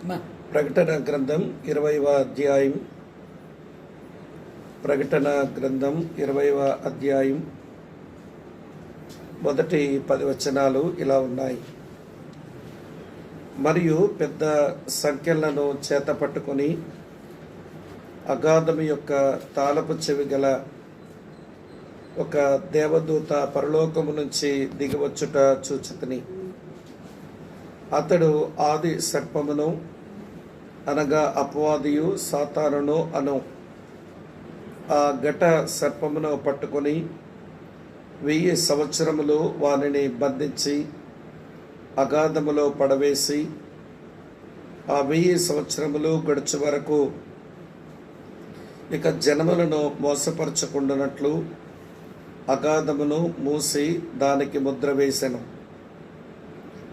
ప్రకటన గ్రంథం 20వ అధ్యాయం. ప్రకటన గ్రంథం 20వ అధ్యాయం మొదటి 10 వచనాలు ఇలా ఉన్నాయి. మరియు పెద్ద సంఖ్యలను చేత పట్టుకొని అగాధము యొక్క తాళపు చెవి గల ఒక దేవదూత పరలోకము నుంచి దిగివచ్చుట చూచితిని. అతడు ఆది సర్పమును అనగా అపవాదియు సాతానును అను ఆ ఘట సర్పమును పట్టుకొని 1000 సంవత్సరములు వానిని బంధించి అగాధములో పడవేసి ఆ 1000 సంవత్సరములు గడుచు వరకు ఇక జనములను మోసపరచకుండానట్లు అగాధమును మూసి దానికి ముద్ర వేసెను.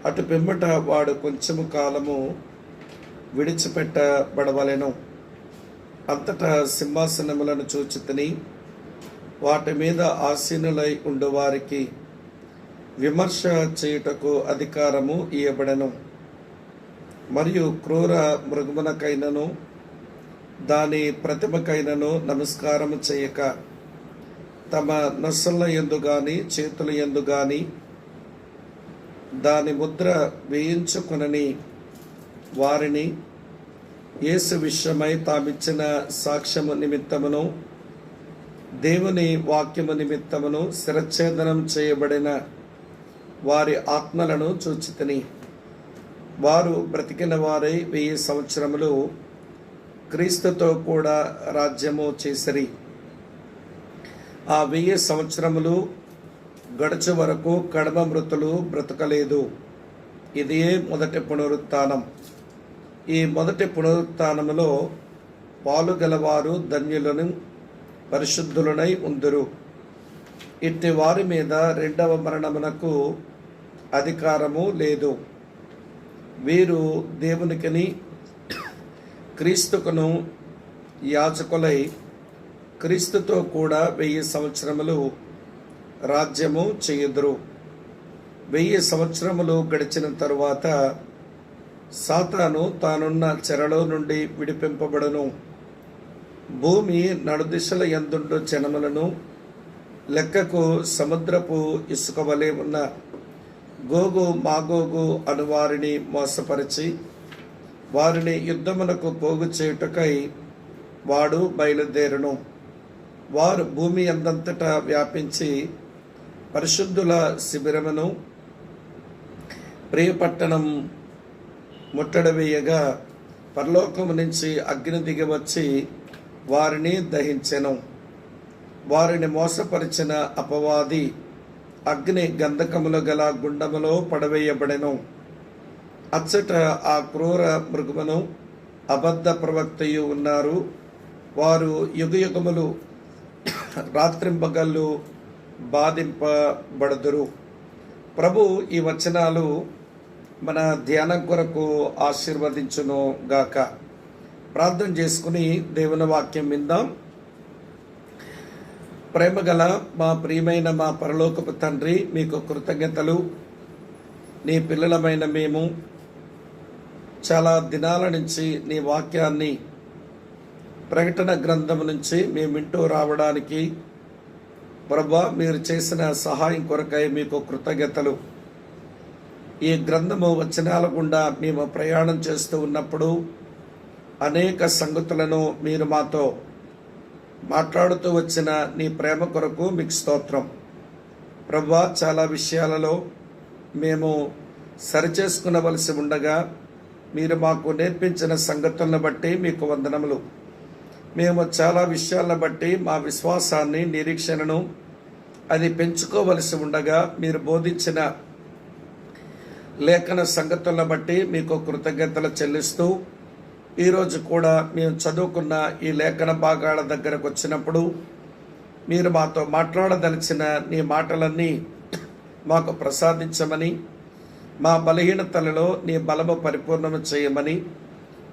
అటు పిమ్మట వాడు కొంచెము కాలము విడిచిపెట్టబడవలెను. అంతటా సింహాసనములను చూచితిని. వాటి మీద ఆసీనులై ఉండు వారికి విమర్శ చేయుటకు అధికారము ఇయ్యబడెను. మరియు క్రూర మృగమునకైనను దాని ప్రతిమకైనను నమస్కారము చేయక తమ నొసళ్ళ యందు గాని చేతుల యందు గాని దాని ముద్ర వేయించుకొనని వారిని యేసు విషయమై తామిచ్చిన సాక్ష్యము నిమిత్తమును దేవుని వాక్యము నిమిత్తమును శిరచ్ఛేదనం చేయబడిన వారి ఆత్మలను చూచితిని. వారు బ్రతికిన వారై 1000 సంవత్సరములు క్రీస్తుతో కూడా రాజ్యము చేసిరి. ఆ 1000 సంవత్సరములు గడుచు వరకు కడమ మృతులు బ్రతకలేదు. ఇదే మొదటి పునరుత్థానం. ఈ మొదటి పునరుత్థానములో పాలుగలవారు ధన్యులను పరిశుద్ధులనై ఉందురు. ఇట్టి వారి మీద రెండవ మరణమునకు అధికారము లేదు. వీరు దేవునికిని క్రీస్తుకును యాజకులై క్రీస్తుతో కూడా 1000 సంవత్సరములు రాజ్యము చేయుదురు. 1000 సంవత్సరములు గడిచిన తరువాత సాతాను తానున్న చెరలో నుండి విడిపింపబడును. భూమి నడుదిశల యందుండు జనములను లెక్కకు సముద్రపు ఇసుక వలె ఉన్న గోగు మాగోగు అను వారిని మోసపరిచి వారిని యుద్ధమునకు పోగు చేయుటకై వాడు బయలుదేరును. వారు భూమి అందంతటా వ్యాపించి పరిశుద్ధుల శిబిరమును ప్రియపట్టణం ముట్టడవేయగా పరలోకము నుంచి అగ్ని దిగి వచ్చి వారిని దహించెను. వారిని మోసపరిచిన అపవాది అగ్ని గంధకములు గల గుండములో పడవేయబడెను. అచ్చట ఆ క్రూర మృగమును అబద్ధ ప్రవక్తయు ఉన్నారు. వారు యుగయుగములు రాత్రింబగళ్ళు బాధింపబడుదురు. ప్రభు ఈ వచనాలు మన ధ్యానం కొరకు ఆశీర్వదించును గాక. ప్రార్థన చేసుకుని దేవుని వాక్యం విందాం. ప్రేమగల మా ప్రియమైన మా పరలోకపు తండ్రి, మీకు కృతజ్ఞతలు. నీ పిల్లలమైన మేము చాలా దినాల నుంచి నీ వాక్యాన్ని ప్రకటన గ్రంథం నుంచి మేము వింటూ రావడానికి ప్రభా మీరు చేసిన సహాయం కొరకై మీకు కృతజ్ఞతలు. ఈ గ్రంథము వచనాల గుండా మేము ప్రయాణం చేస్తూ ఉన్నప్పుడు అనేక సంగతులను మీరు మాతో మాట్లాడుతూ వచ్చిన నీ ప్రేమ కొరకు మీకు స్తోత్రం. ప్రభా చాలా విషయాలలో మేము సరిచేసుకునవలసి ఉండగా మీరు మాకు నేర్పించిన సంగతులను బట్టి మీకు వందనములు. మేము చాలా విషయాలను బట్టి మా విశ్వాసాన్ని నిరీక్షణను అది పెంచుకోవలసి ఉండగా మీరు బోధించిన లేఖన సంగతులను బట్టి మీకు కృతజ్ఞతలు చెల్లిస్తూ ఈరోజు కూడా మేము చదువుకున్న ఈ లేఖన భాగాల దగ్గరకు వచ్చినప్పుడు మీరు మాతో మాట్లాడదలిచిన నీ మాటలన్నీ మాకు ప్రసాదించమని, మా బలహీనతలలో నీ బలము పరిపూర్ణము చేయమని,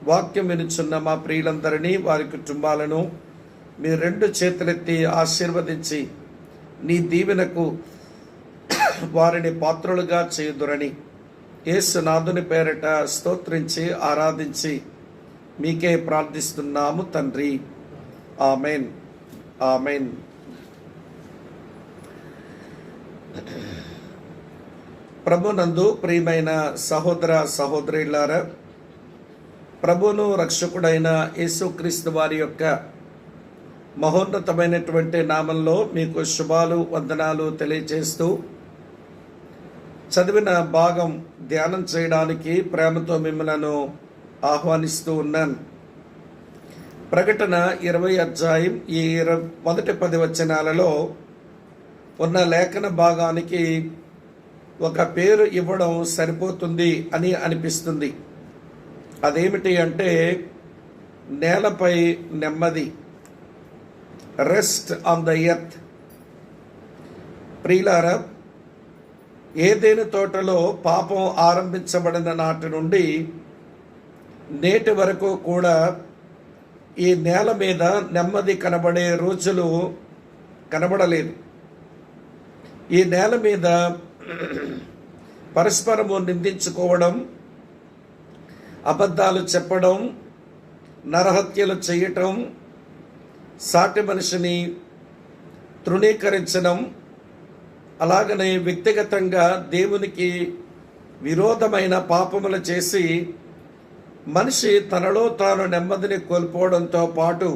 వాక్యం వినుచున్న మా ప్రియులందరినీ వారి కుటుంబాలను మీ 2 చేతులెత్తి ఆశీర్వదించి నీ దీవెనకు వారిని పాత్రులుగా చేయుదురని యేసునాథుని పేరట స్తోత్రించి ఆరాధించి మీకే ప్రార్థిస్తున్నాము తండ్రి. Amen, amen. ప్రభునందు ప్రియమైన సహోదర సహోదరులారా, ప్రభును రక్షకుడైన యేసుక్రీస్తు వారి యొక్క మహోన్నతమైనటువంటి నామంలో మీకు శుభాలు వందనాలు తెలియజేస్తూ చదివిన భాగం ధ్యానం చేయడానికి ప్రేమతో మిమ్మలను ఆహ్వానిస్తూ ఉన్నాను. ప్రకటన 20 అధ్యాయం ఈ మొదటి 10 వచనాలలో ఉన్న లేఖన భాగానికి ఒక పేరు ఇవ్వడం సరిపోతుంది అని అనిపిస్తుంది. అదేమిటి అంటే నేలపై నెమ్మది, రెస్ట్ ఆన్ ద ఎర్త్. ప్రియులారా, ఏదైనా తోటలో పాపం ఆరంభించబడిన నాటి నుండి నేటి వరకు కూడా ఈ నేల మీద నెమ్మది కనబడే రోజులు కనబడలేదు. ఈ నేల మీద పరస్పరము నిందించుకోవడం, అబద్ధాలు చెప్పడం, నరహత్యలు చేయటం, సాటి మనిషిని తృణీకరించడం, అలాగనే వ్యక్తిగతంగా దేవునికి విరోధమైన పాపములు చేసి మనిషి తనలో తాను నెమ్మదిని కోల్పోవడంతో పాటు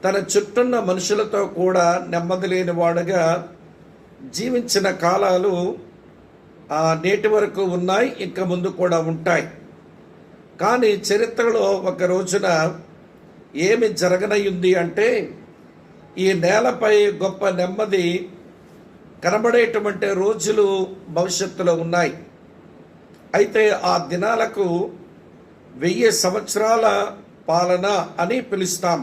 తన చుట్టూన్న మనుషులతో కూడా నెమ్మది లేనివాడుగా జీవించిన కాలాలు నేటి వరకు ఉన్నాయి, ఇంకా ముందు కూడా ఉంటాయి. కానీ చరిత్రలో ఒక రోజున ఏమి జరగనయ్యింది అంటే ఈ నేలపై గొప్ప నెమ్మది కనబడేటువంటి రోజులు భవిష్యత్తులో ఉన్నాయి. అయితే ఆ దినాలకు 1000 సంవత్సరాల పాలన అని పిలుస్తాం.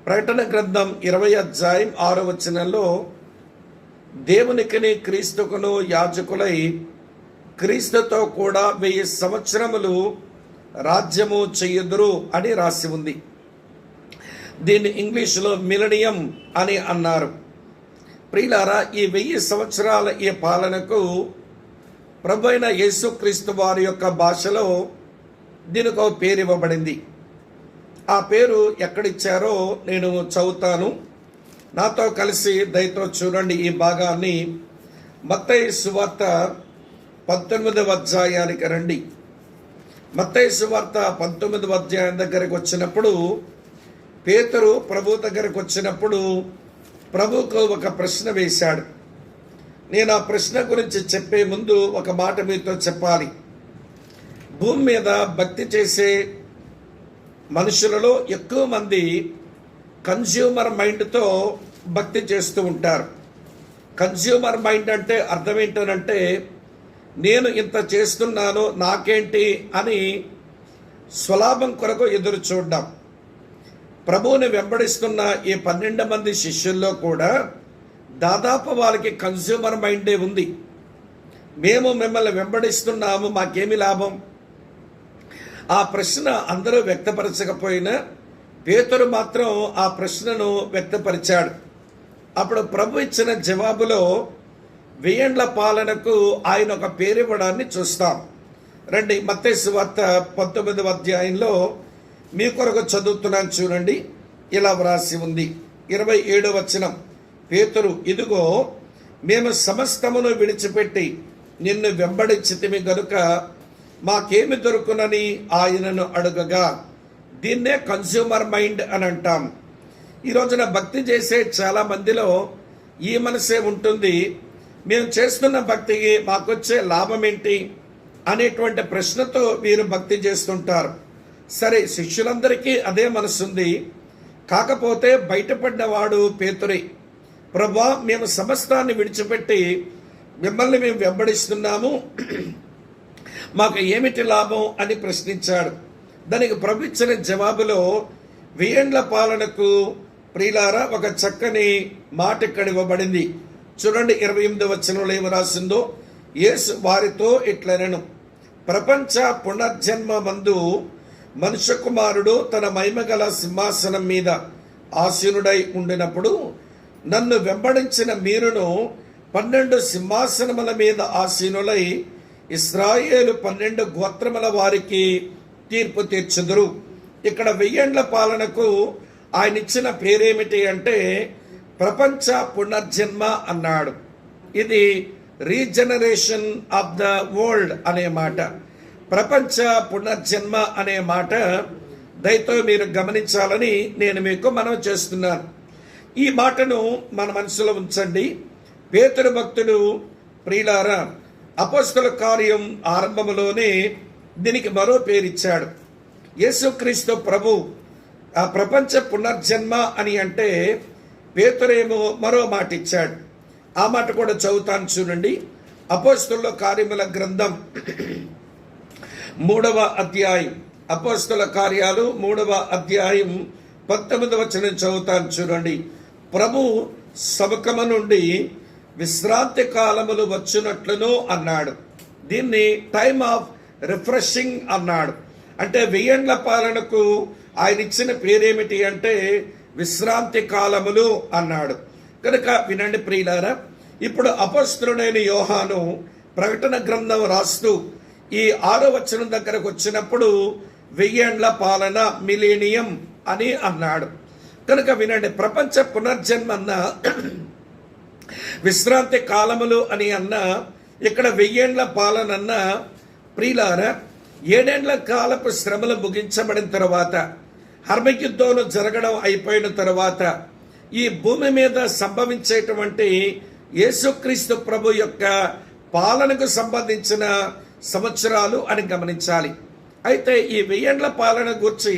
ప్రకటన గ్రంథం 20 అధ్యాయం 6వ వచనంలో దేవునికిని క్రీస్తుకును యాజకులై క్రీస్తుతో కూడా 1000 సంవత్సరములు రాజ్యము చెయ్యుదురు అని రాసి ఉంది. దీన్ని ఇంగ్లీషులో మిలనియం అని అన్నారు. ప్రియులారా, ఈ 1000 సంవత్సరాల ఈ పాలనకు ప్రభు అయిన యేసుక్రీస్తు వారి యొక్క భాషలో దీనికి ఒక పేరు ఇవ్వబడింది. ఆ పేరు ఎక్కడిచ్చారో నేను చదువుతాను. నాతో కలిసి దయతో చూడండి ఈ భాగాన్ని. మత్తయి సువార్త 19వ అధ్యాయానికి రండి. మత్తయి సువార్త 19వ అధ్యాయం దగ్గరకు వచ్చినప్పుడు పేతురు ప్రభు దగ్గరకు వచ్చినప్పుడు ప్రభువుకు ఒక ప్రశ్న వేశాడు. నేను ఆ ప్రశ్న గురించి చెప్పే ముందు ఒక మాట మీతో చెప్పాలి. భూమి మీద భక్తి చేసే మనుషులలో ఎక్కువ మంది కన్జ్యూమర్ మైండ్తో భక్తి చేస్తూ ఉంటారు. కన్జ్యూమర్ మైండ్ అంటే అర్థం ఏంటంటే నేను ఇంత చేస్తున్నాను నాకేంటి అని స్వలాభం కొరకు ఎదురు చూడడం. ప్రభువుని వెంబడిస్తున్న ఈ 12 మంది శిష్యుల్లో కూడా దాదాపు వాళ్ళకి కన్జ్యూమర్ మైండే ఉంది. మేము మిమ్మల్ని వెంబడిస్తున్నాము, మాకేమి లాభం? ఆ ప్రశ్న అందరూ వ్యక్తపరచకపోయినా పేతురు మాత్రం ఆ ప్రశ్నను వ్యక్తపరిచాడు. అప్పుడు ప్రభు ఇచ్చిన జవాబులో 1000 ఏండ్ల పాలనకు ఆయన ఒక పేరు ఇవ్వడాన్ని చూస్తాం. రండి, మత్తయి సువార్త 19వ అధ్యాయంలో మీ కొరకు చదువుతున్నాను చూడండి. ఇలా వ్రాసి ఉంది. 27వ వచనం. పేతురు, ఇదిగో మేము సమస్తమును విడిచిపెట్టి నిన్ను వెంబడించితిమి గనుక మాకేమి దొరుకునని ఆయనను అడుగగా. దీన్నే కన్స్యూమర్ మైండ్ అని అంటాం. ఈ రోజున భక్తి చేసే చాలా మందిలో ఈ మనసే ఉంటుంది. మేము చేస్తున్న భక్తికి మాకొచ్చే లాభం ఏంటి అనేటువంటి ప్రశ్నతో వీరు భక్తి చేస్తుంటారు. సరే, శిష్యులందరికీ అదే మనసుంది. కాకపోతే బయటపడినవాడు పేతురే. ప్రభువా, మేము సమస్తాన్ని విడిచిపెట్టి మిమ్మల్ని మేము వెంబడిస్తున్నాము, మాకు ఏమిటి లాభం అని ప్రశ్నించాడు. దానికి ప్రభు ఇచ్చిన జవాబులో 1000 ఏండ్ల పాలనకు ప్రియులారా ఒక చక్కని మాట ఇక్కడ ఇవ్వబడింది. చూడండి, 28వ వచనంలో ఏమి రాసిందో. యేసు వారితో ఇట్లనెను, ప్రపంచ పునర్జన్మ మందు మనుష్య కుమారుడు తన మహిమగల సింహాసనం మీద ఆసీనుడై ఉండినప్పుడు నన్ను వెంబడించిన మీరును 12 సింహాసనముల మీద ఆసీనులై ఇశ్రాయేలు 12 గోత్రముల వారికి తీర్పు తీర్చుదురు. ఇక్కడ 1000 ఏండ్ల పాలనకు ఆయన ఇచ్చిన పేరేమిటి అంటే ప్రపంచ పునర్జన్మ అన్నాడు. ఇది రీజనరేషన్ ఆఫ్ ద వరల్డ్ అనే మాట, ప్రపంచ పునర్జన్మ అనే మాట దయతో మీరు గమనించాలని నేను మీకు మనవి చేస్తున్నాను. ఈ మాటను మన మనసులో ఉంచండి. పేతురు భక్తుడు ప్రియులారా అపోస్తల కార్యం ఆరంభంలోనే దీనికి మరో పేరిచ్చాడు. యేసుక్రీస్తు ప్రభు ఆ ప్రపంచ పునర్జన్మ అని అంటే పేతురేమో మరో మాట ఇచ్చాడు. ఆ మాట కూడా చదువుతాను చూడండి. అపోస్తల కార్యముల గ్రంథం 3వ అధ్యాయం, అపోస్తల కార్యాలు 3వ అధ్యాయం 19వ వచనం చదువుతాను చూడండి. ప్రభు సముఖము నుండి విశ్రాంతి కాలములు వచ్చినట్లును అన్నాడు. దీన్ని టైమ్ ఆఫ్ రిఫ్రెషింగ్ అన్నాడు. అంటే 1000 ఏండ్ల పాలనకు ఆయన ఇచ్చిన పేరేమిటి అంటే విశ్రాంతి కాలములు అన్నాడు. కనుక వినండి ప్రియులారా, ఇప్పుడు అపొస్తలుడైన యోహాను ప్రకటన గ్రంథం రాస్తూ ఈ 6వ వచనం దగ్గరకు వచ్చినప్పుడు 1000 ఏండ్ల పాలన మిలీనియం అని అన్నాడు. కనుక వినండి, ప్రపంచ పునర్జన్మ అన్న విశ్రాంతి కాలములు అని అన్న ఇక్కడ 1000 ఏండ్ల పాలన అన్న ప్రియులారా 7 ఏండ్ల కాలపు శ్రమలు ముగించబడిన తర్వాత, హర్మయుద్ధంలో జరగడం అయిపోయిన తర్వాత ఈ భూమి మీద సంభవించేటువంటి యేసుక్రీస్తు ప్రభు యొక్క పాలనకు సంబంధించిన సంవత్సరాలు అని గమనించాలి. అయితే ఈ 1000 ఏండ్ల పాలన గురించి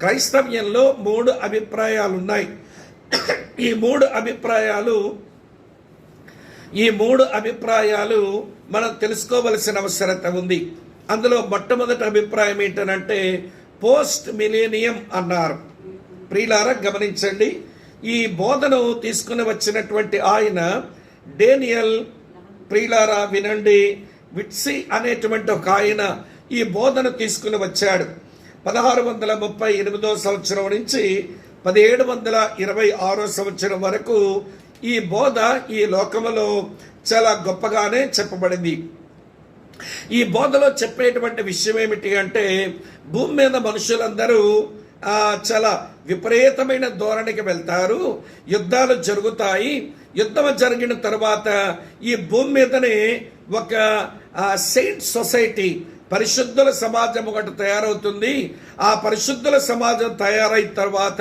క్రైస్తవ్యంలో 3 అభిప్రాయాలు ఉన్నాయి. ఈ మూడు అభిప్రాయాలు మనం తెలుసుకోవలసిన అవసరత ఉంది. అందులో మొట్టమొదటి అభిప్రాయం ఏంటంటే పోస్ట్ మిలేనియం అన్నారు. ప్రియులారా గమనించండి, ఈ బోధను తీసుకుని వచ్చినటువంటి ఆయన డేనియల్, ప్రియులారా వినండి, విట్సీ అనేటువంటి ఒక ఆయన ఈ బోధన తీసుకుని వచ్చాడు. 1638వ సంవత్సరం నుంచి 1726వ సంవత్సరం వరకు ఈ బోధ ఈ లోకములో చాలా గొప్పగానే చెప్పబడింది. ఈ బోధలో చెప్పేటువంటి విషయం ఏమిటి అంటే భూమి మీద మనుషులందరూ చాలా విపరీతమైన ధోరణికి వెళ్తారు, యుద్ధాలు జరుగుతాయి. యుద్ధం జరిగిన తర్వాత ఈ భూమి మీదనే ఒక సెయింట్ సొసైటీ, పరిశుద్ధుల సమాజం ఒకటి తయారవుతుంది. ఆ పరిశుద్ధుల సమాజం తయారైన తర్వాత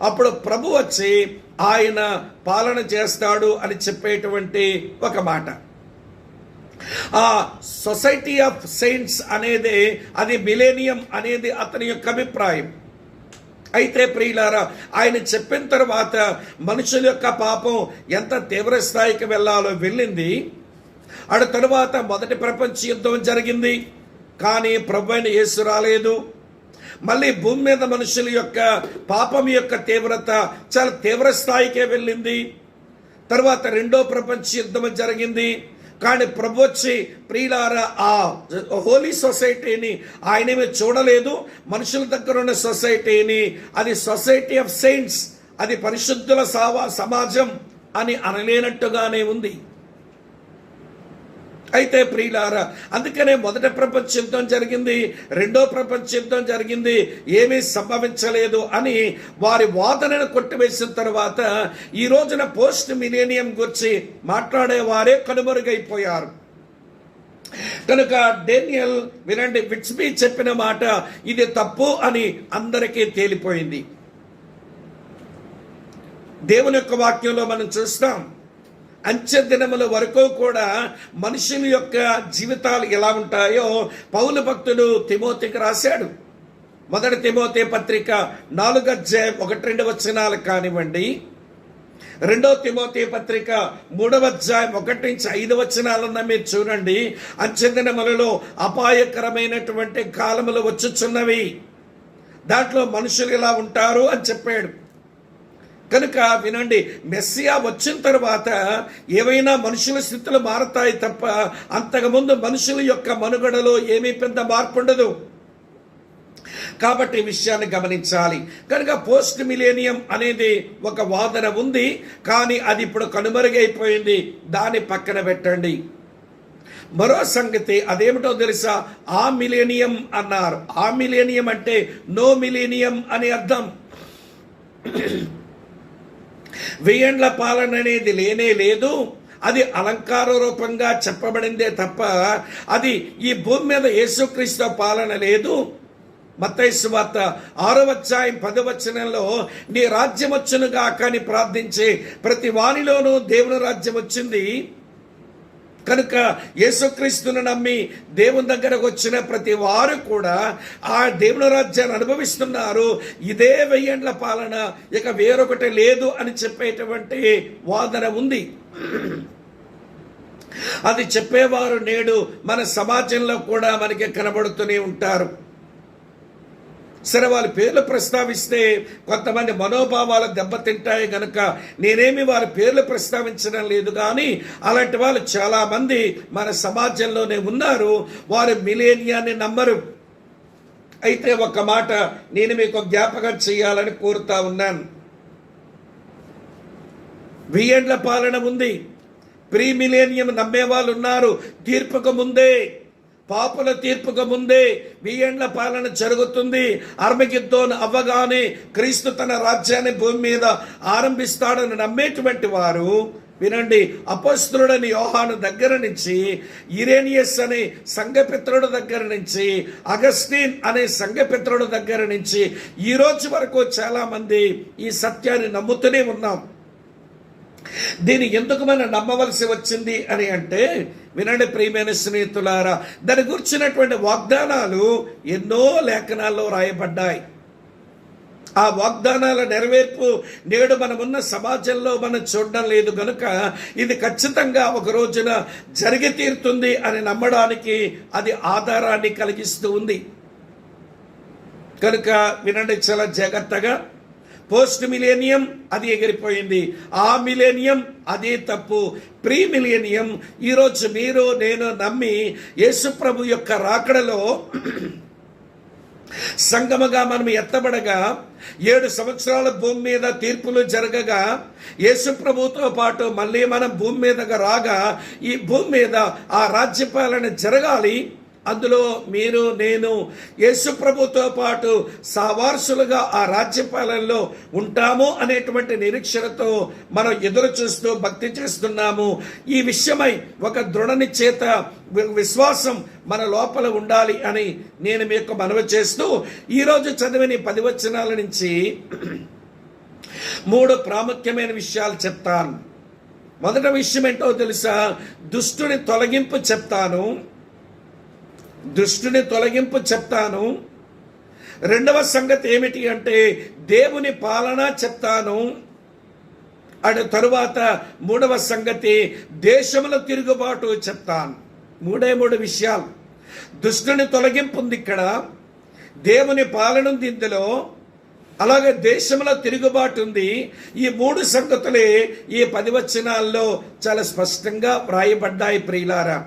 అప్పుడు ప్రభు వచ్చి ఆయన పాలన చేస్తాడు అని చెప్పేటువంటి ఒక మాట. ఆ సొసైటీ ఆఫ్ సెయింట్స్ అనేది అది మిలేనియం అనేది అతని యొక్క అభిప్రాయం. అయితే ప్రియులారా, ఆయన చెప్పిన తర్వాత మనుషుల యొక్క పాపం ఎంత తీవ్ర స్థాయికి వెళ్ళాలో వెళ్ళింది. ఆ తరువాత మొదటి ప్రపంచ యుద్ధం జరిగింది, కానీ ప్రభు అయిన యేసు రాలేదు. మళ్ళీ భూమి మీద మనుషుల యొక్క పాపం యొక్క తీవ్రత చాలా తీవ్ర స్థాయికే వెళ్ళింది. తర్వాత రెండో ప్రపంచ యుద్ధం జరిగింది, కానీ ప్రభు వచ్చి ప్రియులారా ఆ హోలీ సొసైటీని ఆయనేమి చూడలేదు. మనుషుల దగ్గర ఉన్న సొసైటీని, అది సొసైటీ ఆఫ్ సెయింట్స్, అది పరిశుద్ధుల సమాజం అని అనలేనట్టుగానే ఉంది. అయితే ప్రియులారా, అందుకనే మొదటి ప్రపంచ యుద్ధం జరిగింది, రెండో ప్రపంచ యుద్ధం జరిగింది, ఏమీ సంభవించలేదు అని వారి వాదనను కొట్టివేసిన తర్వాత ఈ రోజున పోస్ట్ మిలేనియం గురించి మాట్లాడేవారే కనుమరుగైపోయారు. కనుక డేనియల్ వినండి, విట్స్బీ చెప్పిన మాట ఇది తప్పు అని అందరికీ తేలిపోయింది. దేవుని యొక్క వాక్యంలో మనం చూస్తాం, అంచె దినముల వరకు కూడా మనుషుల యొక్క జీవితాలు ఎలా ఉంటాయో పౌలు భక్తుడు తిమోతికి రాశాడు. మొదటి తిమోతి పత్రిక 4వ అధ్యాయం 1-2 వచనాలు కానివ్వండి, 2వ తిమోతి పత్రిక 3వ అధ్యాయం 1-5 వచనాలన్న మీరు చూడండి. అంచె దినములలో అపాయకరమైనటువంటి కాలములు వచ్చుచున్నవి, దాంట్లో మనుషులు ఎలా ఉంటారు అని చెప్పాడు. కనుక వినండి, మెస్సియా వచ్చిన తర్వాత ఏవైనా మనుషుల స్థితులు మారతాయి తప్ప అంతకుముందు మనుషుల యొక్క మనుగడలో ఏమీ పెద్ద మార్పు ఉండదు. కాబట్టి ఈ విషయాన్ని గమనించాలి. కనుక పోస్ట్ మిలేనియం అనేది ఒక వాదన ఉంది, కానీ అది ఇప్పుడు కనుమరుగైపోయింది. దాన్ని పక్కన పెట్టండి. మరో సంగతి అదేమిటో తెలుసా? ఆ మిలేనియం అన్నారు. ఆ మిలేనియం అంటే నో మిలేనియం అని అర్థం. 1000 ఏండ్ల పాలన అనేది లేనే లేదు. అది అలంకార రూపంగా చెప్పబడిందే తప్ప అది ఈ భూమి మీద యేసుక్రీస్తు పాలన లేదు. మత్తయి సువార్త 6వ అధ్యాయం 10వ వచనంలో నీ రాజ్యం వచ్చునుగా అని ప్రార్థించే ప్రతి వానిలోనూ దేవుని రాజ్యం వచ్చింది. కనుక యేసుక్రీస్తును నమ్మి దేవుని దగ్గరకు వచ్చిన ప్రతి వారు కూడా ఆ దేవుని రాజ్యాన్ని అనుభవిస్తున్నారు. ఇదే 1000 ఏండ్ల పాలన, ఇక వేరొకటి లేదు అని చెప్పేటువంటి వాదన ఉంది. అది చెప్పేవారు నేడు మన సమాజంలో కూడా మనకి కనబడుతూనే ఉంటారు. సరే, వాళ్ళ పేర్లు ప్రస్తావిస్తే కొంతమంది మనోభావాలు దెబ్బతింటాయి గనుక నేనేమి వారి పేర్లు ప్రస్తావించడం లేదు. కానీ అలాంటి వాళ్ళు చాలా మంది మన సమాజంలోనే ఉన్నారు. వారు మిలేనియాన్ని నమ్మరు. అయితే ఒక మాట నేను మీకు జ్ఞాపకం చేయాలని కోరుతా ఉన్నాను. 1000 ఏండ్ల పాలన ఉంది. ప్రీ మిలేనియం నమ్మే వాళ్ళు ఉన్నారు. తీర్పుకు ముందే, పాపుల తీర్పుకు ముందే 1000 ఏండ్ల పాలన జరుగుతుంది. అర్మగిద్దోను అవ్వగానే క్రీస్తు తన రాజ్యాన్ని భూమి మీద ఆరంభిస్తాడని నమ్మేటువంటి వారు వినండి, అపోస్తలుడని యోహాను దగ్గర నుంచి, ఇరేనియస్ అనే సంఘపిత్రుడు దగ్గర నుంచి, అగస్టిన్ అనే సంఘపిత్రుడు దగ్గర నుంచి ఈ రోజు వరకు చాలా మంది ఈ సత్యాన్ని నమ్ముతూనే ఉన్నాం. దీన్ని ఎందుకు మనం నమ్మవలసి వచ్చింది అని అంటే, వినండి ప్రియమైన స్నేహితులారా, దాని గురించినటువంటి వాగ్దానాలు ఎన్నో లేఖనాల్లో రాయబడ్డాయి. ఆ వాగ్దానాల నెరవేర్పు నేడు మనమున్న సమాజంలో మనం చూడడం లేదు గనుక ఇది ఖచ్చితంగా ఒక రోజున జరిగి తీరుతుంది అని నమ్మడానికి అది ఆధారాన్ని కలిగిస్తూ ఉంది. కనుక వినండి చాలా జాగ్రత్తగా. పోస్ట్ మిలేనియం అది ఎగిరిపోయింది. ఆ మిలేనియం అదే తప్పు. ప్రీ మిలేనియం ఈరోజు మీరు నేను నమ్మి యేసుప్రభు యొక్క రాకడలో సంగమగా మనం ఎత్తబడగా 7 సంవత్సరాల భూమి మీద తీర్పులు జరగగా యేసుప్రభుతో పాటు మళ్ళీ మనం భూమి మీదగా రాగా ఈ భూమి మీద ఆ రాజ్యపాలన జరగాలి. అందులో మీరు నేను యేసుప్రభుతో పాటు సహవారసులుగా ఆ రాజ్యపాలనలో ఉంటాము అనేటువంటి నిరీక్షణతో మనం ఎదురు చూస్తూ భక్తి చేస్తున్నాము. ఈ విషయమై ఒక దృఢ నిశ్చయిత విశ్వాసం మన లోపల ఉండాలి అని నేను మీకు మనవి చేస్తూ ఈరోజు చదివిన 10 వచనాల నుంచి 3 ప్రాముఖ్యమైన విషయాలు చెప్తాను. మొదటి విషయం ఏంటో తెలుసా? దుష్టుని తొలగింపు చెప్తాను. రెండవ సంగతి ఏమిటి అంటే దేవుని పాలన చెప్తాను. అటు తరువాత 3వ సంగతి దేశముల తిరుగుబాటు చెప్తాను. 3 విషయాలు. దుష్టుని తొలగింపు ఉంది ఇక్కడ, దేవుని పాలన ఉంది ఇందులో, అలాగే దేశంలో తిరుగుబాటు ఉంది. ఈ 3 సంగతులే ఈ 10 వచనాల్లో చాలా స్పష్టంగా వ్రాయబడ్డాయి ప్రియులారా.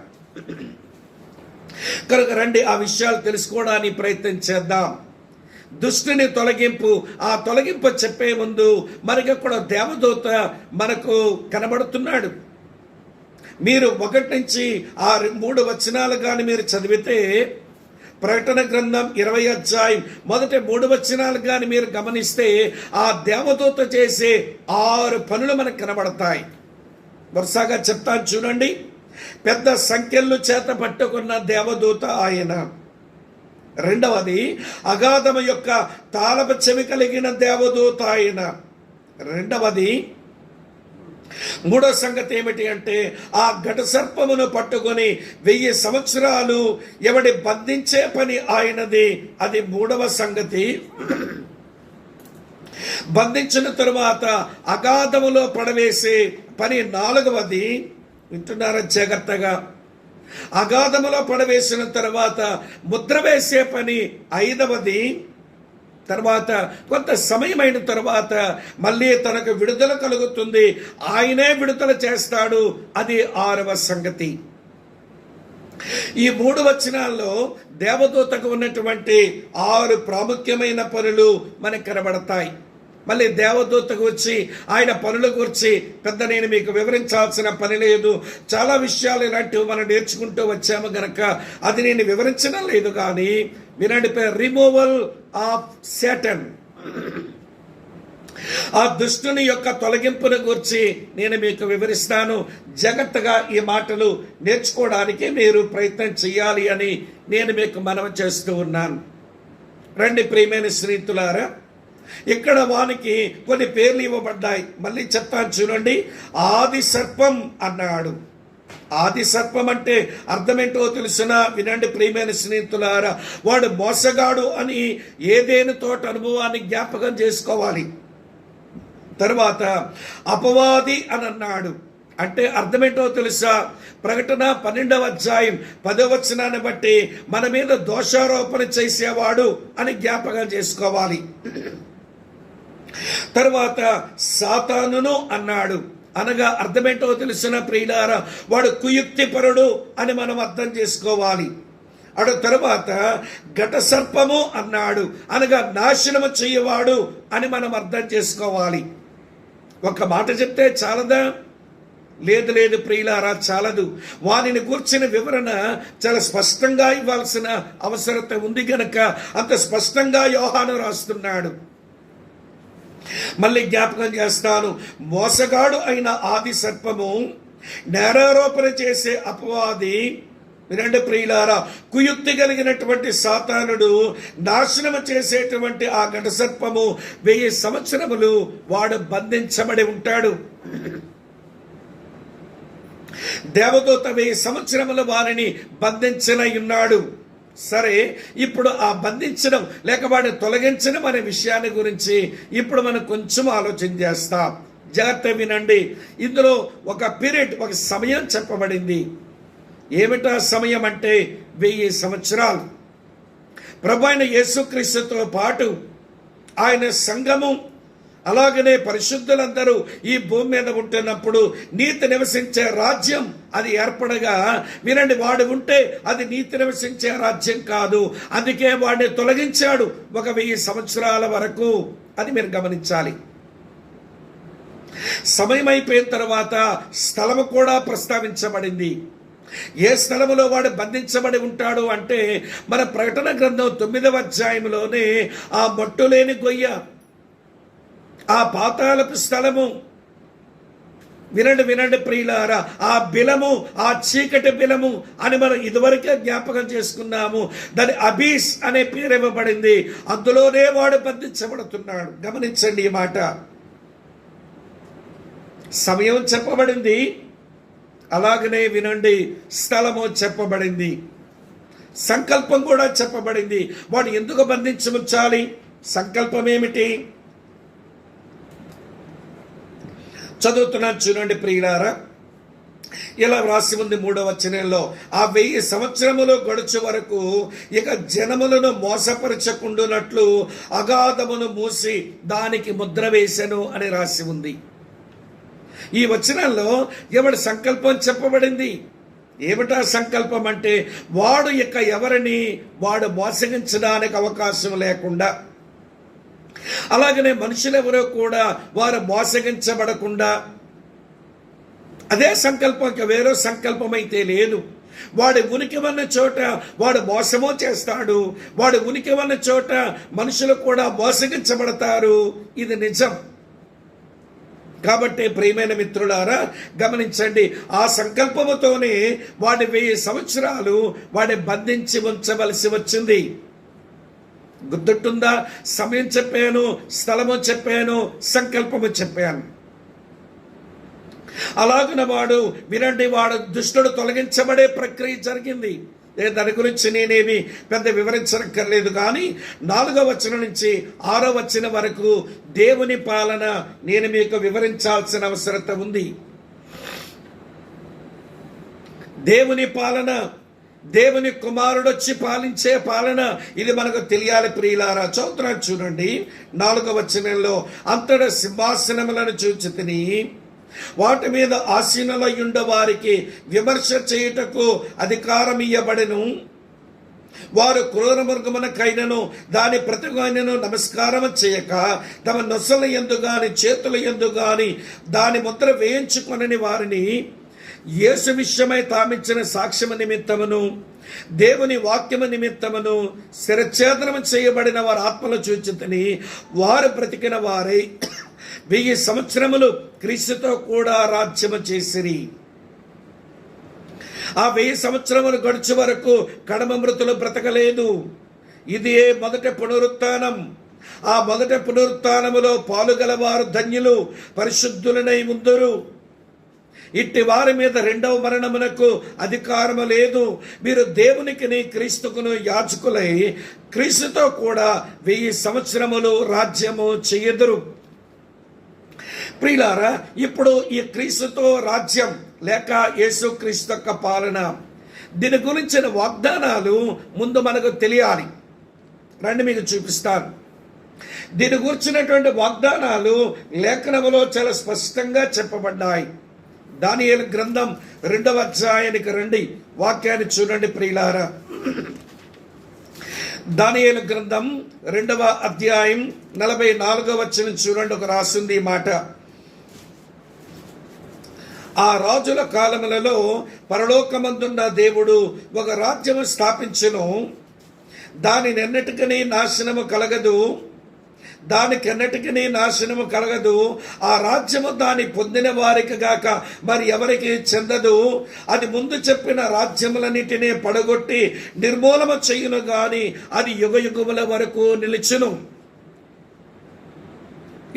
కనుక రండి ఆ విషయాలు తెలుసుకోవడానికి ప్రయత్నం చేద్దాం. దుష్టుని తొలగింపు. ఆ తొలగింపు చెప్పే ముందు మనకి కూడా దేవదూత మనకు కనబడుతున్నాడు. మీరు 1 నుంచి 3 వచనాలు కానీ మీరు చదివితే, ప్రకటన గ్రంథం 20వ అధ్యాయం మొదటి 3 వచనాలు కానీ మీరు గమనిస్తే ఆ దేవదూత చేసే 6 పనులు మనకు కనబడతాయి. వరుసగా చెప్తాను చూడండి. పెద్ద సంఖ్యలు చేత పట్టుకున్న దేవదూత ఆయన. రెండవది అగాధము యొక్క తాళపు చెవి కలిగిన దేవదూత ఆయన. రెండవది. 3వ సంగతి ఏమిటి అంటే ఆ ఘట సర్పమును పట్టుకొని 1000 సంవత్సరాలు ఎవడి బంధించే పని ఆయనది. అది 3వ సంగతి. బంధించిన తరువాత అగాధములో పడవేసే పని 4వది. వింటున్నారా జాగ్రత్తగా? అగాధములో పడవేసిన తర్వాత ముద్ర వేసే పని 5వది. తర్వాత కొంత సమయమైన తర్వాత మళ్ళీ తనకు విడుదల కలుగుతుంది, ఆయనే విడుదల చేస్తాడు. అది 6వ సంగతి. ఈ 3 వచనాల్లో దేవదూతకు ఉన్నటువంటి 6 ప్రాముఖ్యమైన పనులు మనకు కనబడతాయి. మళ్ళీ దేవదూత గురించి ఆయన పనుల గురించి పెద్ద నేను మీకు వివరించాల్సిన పని లేదు. చాలా విషయాలు ఇలాంటివి మనం నేర్చుకుంటూ వచ్చాము గనక అది నేను వివరించడం లేదు. కానీ వినండి, రిమూవల్ ఆఫ్ శాటన్, ఆ దుష్టుని యొక్క తొలగింపును గురించి నేను మీకు వివరిస్తాను. జాగ్రత్తగా ఈ మాటలు నేర్చుకోవడానికి మీరు ప్రయత్నం చేయాలి అని నేను మీకు మనవి చేస్తూ ఉన్నాను. రండి ప్రియమైన స్నేహితులారా, ఇక్కడ వానికి కొన్ని పేర్లు ఇవ్వబడ్డాయి. మళ్ళీ చెప్తాను చూడండి. ఆది సర్పం అన్నాడు. ఆది సర్పం అంటే అర్థమేంటో తెలుసునా? వినండి ప్రియమైన స్నేహితులారా, వాడు మోసగాడు అని ఏదేని తోట అనుభవాన్ని జ్ఞాపకం చేసుకోవాలి. తర్వాత అపవాది అని అన్నాడు. అంటే అర్థమేంటో తెలుసా? ప్రకటన 12వ అధ్యాయం 10వ వచనాన్ని బట్టి మన మీద దోషారోపణ చేసేవాడు అని జ్ఞాపకం చేసుకోవాలి. తర్వాత సాతానును అన్నాడు. అనగా అర్థమేంటో తెలిసిన ప్రియులారా, వాడు కుయుక్తిపరుడు అని మనం అర్థం చేసుకోవాలి. అటు తర్వాత ఘట సర్పము అన్నాడు. అనగా నాశనము చేయవాడు అని మనం అర్థం చేసుకోవాలి. ఒక మాట చెప్తే చాలదా? లేదు ప్రియులారా, చాలదు. వానిని కూర్చిన వివరణ చాలా స్పష్టంగా ఇవ్వాల్సిన అవసరత ఉంది గనక అంత స్పష్టంగా యోహాను రాస్తున్నాడు. మళ్ళీ జ్ఞాపకం చేస్తాను. మోసగాడు అయిన ఆది సర్పము, నేరారోపణ చేసే అపవాది, వినండి ప్రియులారా, కుయుక్తి కలిగినటువంటి సాతానుడు, నాశనము చేసేటువంటి ఆ ఘట సర్పము 1000 సంవత్సరములు వాడు బంధించబడి ఉంటాడు. దేవదూత 1000 సంవత్సరముల వారిని బంధించనయున్నాడు. సరే, ఇప్పుడు ఆ బంధించడం లేక వాడిని తొలగించడం అనే విషయాన్ని గురించి ఇప్పుడు మనం కొంచెం ఆలోచన చేస్తాం. జాగ్రత్త వినండి. ఇందులో ఒక పీరియడ్, ఒక సమయం చెప్పబడింది. ఏమిటా సమయం అంటే 1000 సంవత్సరాలు. ప్రభు అయిన యేసుక్రీస్తుతో పాటు ఆయన సంఘము, అలాగనే పరిశుద్ధులందరూ ఈ భూమి మీద ఉంటున్నప్పుడు నీతి నివసించే రాజ్యం అది ఏర్పడగా, వినండి, వాడు ఉంటే అది నీతి నివసించే రాజ్యం కాదు. అందుకే వాడిని తొలగించాడు ఒక 1000 సంవత్సరాల వరకు. అది మీరు గమనించాలి. సమయం అయిపోయిన తర్వాత స్థలము కూడా ప్రస్తావించబడింది. ఏ స్థలములో వాడు బంధించబడి ఉంటాడు అంటే మన ప్రకటన గ్రంథం 9వ అధ్యాయంలోనే ఆ మట్టులేని గొయ్య, ఆ పాతాళపు స్థలము, వినండి ప్రియులారా, ఆ బిలము, ఆ చీకటి బిలము అని మనం ఇదివరకే జ్ఞాపకం చేసుకున్నాము. దాని అబీస్ అనే పేరు ఇవ్వబడింది. అందులోనే వాడు బంధించబడుతున్నాడు. గమనించండి ఈ మాట. సమయం చెప్పబడింది, అలాగనే వినండి స్థలము చెప్పబడింది, సంకల్పం కూడా చెప్పబడింది. వాడు ఎందుకు బంధించముచ్చాలి? సంకల్పం ఏమిటి? చదువుతున్నాను చూడండి ప్రియులారా. ఇలా వ్రాసి ఉంది 3వ వచనంలో, ఆ 1000 సంవత్సరములు గడుచు వరకు ఇక జనములను మోసపరచకుండునట్లు అగాధమును మూసి దానికి ముద్ర వేసెను అని రాసి ఉంది. ఈ వచనంలో ఎవడి సంకల్పం చెప్పబడింది. ఏమిటా సంకల్పం అంటే వాడు ఇక ఎవరిని వాడు మోసగించడానికి అవకాశం లేకుండా, అలాగనే మనుషులెవరో కూడా వారు మోసగించబడకుండా, అదే సంకల్పం. ఇక వేరే సంకల్పం అయితే లేదు. వాడి ఉనికి ఉన్న చోట వాడు మోసమో చేస్తాడు. వాడి ఉనికి ఉన్న చోట మనుషులు కూడా మోసగించబడతారు. ఇది నిజం. కాబట్టి ప్రియమైన మిత్రులారా గమనించండి, ఆ సంకల్పముతోనే వాడి 1000 సంవత్సరాలు వాడి బంధించి ఉంచవలసి వచ్చింది. గుర్తుంటుందా? సమయం చెప్పాను, స్థలము చెప్పాను, సంకల్పము చెప్పాను. అలాగున వాడు, వినండి, వాడు దుష్టుడు తొలగించబడే ప్రక్రియ జరిగింది. దాని గురించి నేనేమి పెద్ద వివరించక్కర్లేదు. కానీ 4వ వచనం నుంచి 6వ వచనం వరకు దేవుని పాలన నేను మీకు వివరించాల్సిన అవసరత ఉంది. దేవుని పాలన, దేవుని కుమారుడు వచ్చి పాలించే పాలన, ఇది మనకు తెలియాలి ప్రియులారా. చదువుతున్నాను చూడండి 4వ వచనంలో, అంతట సింహాసనములను చూచితిని, వాటి మీద ఆసీనులయుండ వారికి విమర్శ చేయుటకు అధికారం ఇయ్యబడెను. వారు క్రూర మృగమునకైనను దాని ప్రతిగానను నమస్కారం చేయక తమ నొసల యందు గాని చేతుల యందు గాని దాని ముద్ర వేయించుకొనని వారిని యేసు విషయమై తామిచ్చిన సాక్ష్యము నిమిత్తమును దేవుని వాక్యము నిమిత్తమును శిరఛేదనము చేయబడిన వారి ఆత్మలు చూచితిని. వారు బ్రతికిన వారై 1000 సంవత్సరములు క్రీస్తుతో కూడా రాజ్యము చేసిరి. ఆ 1000 సంవత్సరములు గడుచు వరకు కడమ మృతులు బ్రతకలేదు. ఇది మొదటి పునరుత్థానం. ఆ మొదటి పునరుత్థానములో పాలుగలవారు ధన్యులు, పరిశుద్ధులనై ఉందురు. ఇట్టి వారి మీద రెండవ మరణమునకు అధికారము లేదు. మీరు దేవునికిని క్రీస్తుకును యాజకులై క్రీస్తుతో కూడా 1000 సంవత్సరములు రాజ్యము చెయ్యదురు. ప్రియులారా, ఇప్పుడు ఈ క్రీస్తుతో రాజ్యం లేక యేసు క్రీస్తు యొక్క పాలన, దీని గురించిన వాగ్దానాలు ముందు మనకు తెలియాలి. రండి మీకు చూపిస్తాను. దీని గురించినటువంటి వాగ్దానాలు లేఖనములో చాలా స్పష్టంగా చెప్పబడ్డాయి. దానియేలు గ్రంథం 2వ అధ్యాయానికి రండి, వాక్యాన్ని చూడండి ప్రియులారా. దానియేలు గ్రంథం 2వ అధ్యాయం 44వ వచనం చూడండి. ఒక రాసింది ఈ మాట: ఆ రాజుల కాలములలో పరలోకమందున్న దేవుడు ఒక రాజ్యము స్థాపించును, దానికెన్నటికీ నాశనము కలగదు. ఆ రాజ్యము దాని పొందిన వారికి గాక మరి ఎవరికి చెందదు. అది ముందు చెప్పిన రాజ్యములన్నిటినీ పడగొట్టి నిర్మూలన చేయును గాని అది యుగయుగముల వరకు నిలిచును.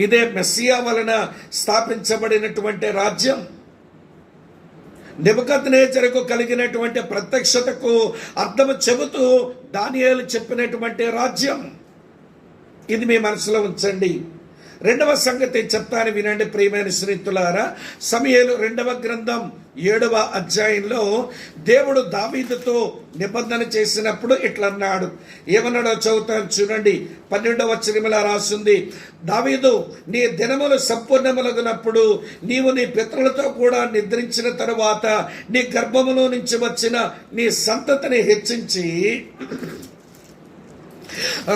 ఇదే మెస్సియా వలన స్థాపించబడినటువంటి రాజ్యం. నెబుకద్నెజరుకు కలిగినటువంటి ప్రత్యక్షతకు అర్థము చెబుతూ దానియేలు చెప్పినటువంటి రాజ్యం ఇది మీ మనసులో ఉంచండి. రెండవ సంగతి చెప్తాను, వినండి ప్రియమైన స్నేహితులారా. సమూయేలు 2వ గ్రంథం 7వ అధ్యాయంలో దేవుడు దావీదుతో నిబంధన చేసినప్పుడు ఇట్లా అన్నాడు. ఏమన్నాడో చదువుతాను చూడండి. 12వ వచనంలో రాసింది: దావీదు, నీ దినములు సంపూర్ణములగునప్పుడు నీవు నీ పితరులతో కూడా నిద్రించిన తరువాత నీ గర్భములో నుంచి వచ్చిన నీ సంతతిని హెచ్చించి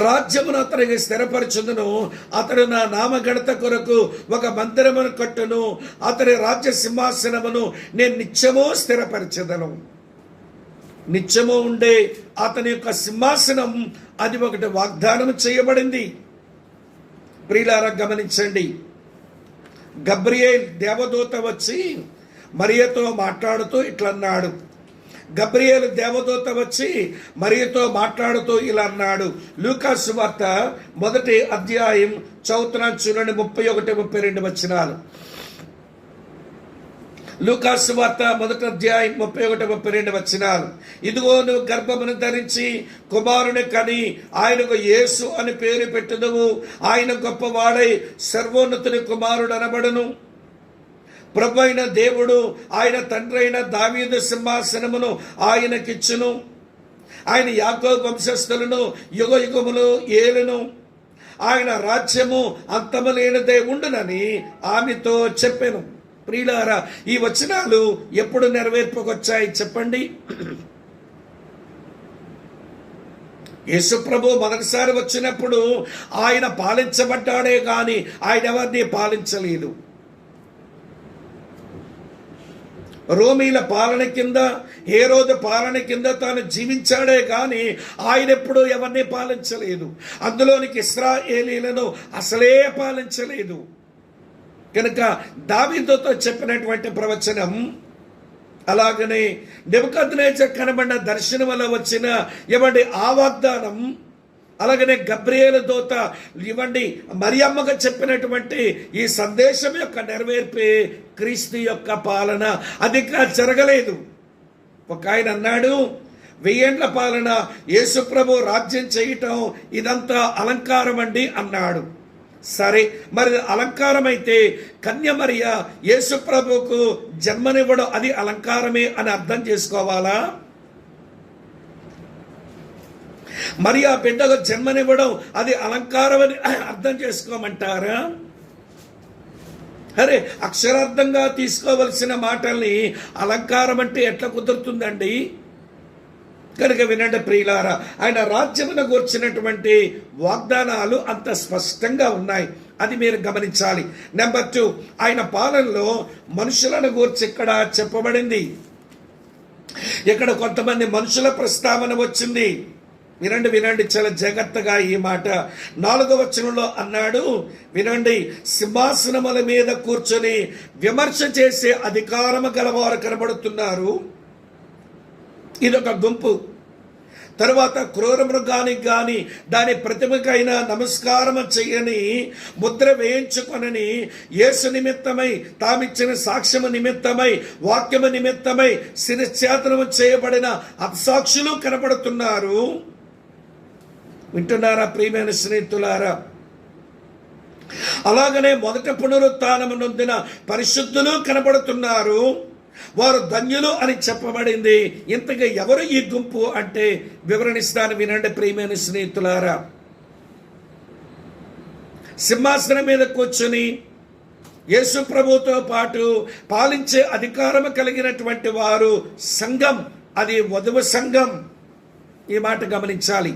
రాజ్యమును అతనికి స్థిరపరచుదును. అతడు నా నామఘనత కొరకు ఒక మందిరమును కట్టును. అతని రాజ్య సింహాసనమును నేను నిత్యము స్థిరపరచెదను. నిత్యము ఉండే అతని యొక్క సింహాసనం, అది ఒకటి వాగ్దానం చేయబడింది. ప్రియులారా గమనించండి. గబ్రియేల్ దేవదూత వచ్చి మరియతో మాట్లాడుతూ ఇట్లన్నాడు. గబ్రియేలు దేవదూత వచ్చి మరియతో మాట్లాడుతూ ఇలా అన్నాడు. లూకా సువార్త 1వ అధ్యాయం చదువుతున్నాను చూడండి, 31-32 వచనాలు. లూకా సువార్త 1వ అధ్యాయం 31-32 వచనాలు. ఇదిగో నువ్వు గర్భమును ధరించి కుమారుని కని ఆయనకు యేసు అని పేరు పెట్టుదువు. ఆయన గొప్పవాడై సర్వోన్నతుని కుమారుడు అనబడును. ప్రభు అయిన దేవుడు ఆయన తండ్రి అయిన దావీదు సింహాసనమును ఆయనకిచ్చును. ఆయన యాకోబు వంశస్థులను యుగ యుగములు ఏలును. ఆయన రాజ్యము అంతము లేనిదే ఉండునని ఆమెతో చెప్పెను. ప్రియులారా, ఈ వచనాలు ఎప్పుడు నెరవేర్పుకొచ్చాయి చెప్పండి? యేసు ప్రభు మొదటిసారి వచ్చినప్పుడు ఆయన పాలించబడ్డాడే గాని ఆయన ఎవరిని పాలించలేదు. రోమీల పాలన కింద, హేరోదు పాలన కింద తాను జీవించాడే కానీ ఆయన ఎప్పుడూ ఎవరిని పాలించలేదు. అందులోనికి ఇశ్రాయేలీలను అసలే పాలించలేదు. కనుక దావీదుతో చెప్పినటువంటి ప్రవచనం, అలాగనే నెబుకద్నెజరు కనబడిన దర్శనం వల్ల వచ్చిన ఇవ్వండి ఆ వాగ్దానం, అలాగనే గబ్రియేలు దూత ఇవ్వండి మరియమ్మగా చెప్పినటువంటి ఈ సందేశం యొక్క నెరవేర్పే క్రీస్తు యొక్క పాలన. అది ఇంకా జరగలేదు. ఒక ఆయన అన్నాడు, 1000 ఏండ్ల పాలన యేసు ప్రభు రాజ్యం చేయటం ఇదంతా అలంకారం అండి అన్నాడు. సరే, మరి అలంకారం అయితే కన్య మరియ యేసు ప్రభుకు జన్మనివ్వడం అది అలంకారమే అని అర్థం చేసుకోవాలా? మరి ఆ బిడ్డకు జన్మనివ్వడం అది అలంకారం అని అర్థం చేసుకోమంటారా? అరే, అక్షరార్థంగా తీసుకోవలసిన మాటల్ని అలంకారం అంటే ఎట్లా కుదురుతుందండి? కనుక వినండి ప్రియులారా, ఆయన రాజ్యమును గూర్చినటువంటి వాగ్దానాలు అంత స్పష్టంగా ఉన్నాయి. అది మీరు గమనించాలి. నెంబర్ 2, ఆయన పాలనలో మనుషులను గూర్చి ఇక్కడ చెప్పబడింది. ఇక్కడ కొంతమంది మనుషుల ప్రస్తావన వచ్చింది. వినండి చాలా జాగ్రత్తగా ఈ మాట. 4వ వచనంలో అన్నాడు, వినండి, సింహాసనముల మీద కూర్చొని విమర్శ చేసే అధికారము గలవారు కనబడుతున్నారు. ఇదొక గుంపు. తరువాత క్రూర మృగానికి గాని దాని ప్రతిమకైనా నమస్కారం చెయ్యని, ముద్ర వేయించుకొనని, యేసు నిమిత్తమై తామిచ్చిన సాక్ష్యము నిమిత్తమై వాక్యము నిమిత్తమై శిరశ్చేతనము చేయబడిన అపసాక్షులు కనబడుతున్నారు. వింటున్నారా ప్రియమైన స్నేహితులారా? అలాగనే మొదట పునరుత్థానము నొందిన పరిశుద్ధులు కనబడుతున్నారు. వారు ధన్యులు అని చెప్పబడింది. ఇంతగా ఎవరు ఈ గుంపు అంటే వివరణిస్తాను, వినండి ప్రియమైన స్నేహితులారా. సింహాసనం మీద కూర్చొని యేసు ప్రభుతో పాటు పాలించే అధికారము కలిగినటువంటి వారు సంఘం, అది వధువు సంఘం. ఈ మాట గమనించాలి.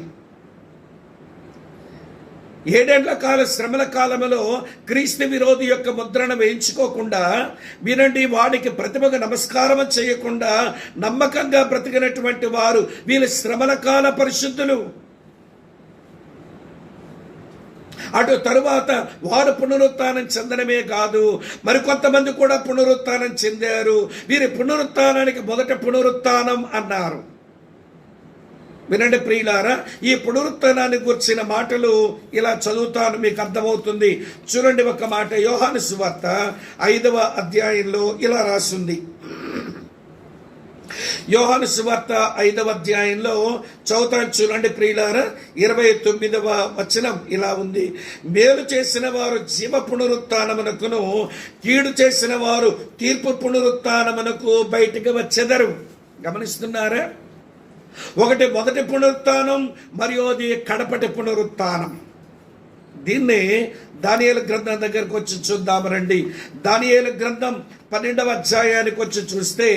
7 ఏళ్ల కాల శ్రమల కాలంలో క్రీస్తు విరోధి యొక్క ముద్రను వేయించుకోకుండా, వినండి, వాడికి ప్రతిభగా నమస్కారం చేయకుండా నమ్మకంగా బ్రతికినటువంటి వారు వీళ్ళ శ్రమల కాల పరిశుద్ధులు. అటు తరువాత వారు పునరుత్థానం చెందడమే కాదు, మరికొంతమంది కూడా పునరుత్థానం చెందారు. వీరి పునరుత్థానానికి మొదట పునరుత్థానం అన్నారు. వినండి ప్రియులారా, ఈ పునరుత్థానాన్ని గురించిన మాటలు ఇలా చదువుతాను, మీకు అర్థమవుతుంది. చూడండి ఒక మాట, యోహాను సువార్త 5వ అధ్యాయంలో ఇలా రాసింది. యోహాను సువార్త 5వ అధ్యాయంలో చదువుతాను, చూడండి ప్రియులారా. 29వ వచనం ఇలా ఉంది. మేలు చేసిన వారు జీవ పునరుత్థానమునకును, కీడు చేసిన వారు తీర్పు పునరుత్థానమునకు బయటికి వచ్చెదరు. గమనిస్తున్నారా? ఒకటి మొదటి పునరుత్థానం, మరియు అది కడపటి పునరుత్థానం. దీన్ని దానియేలు గ్రంథం దగ్గరకు వచ్చి చూద్దాం రండి. దానియేలు గ్రంథం 12వ అధ్యాయానికి వచ్చి చూస్తే,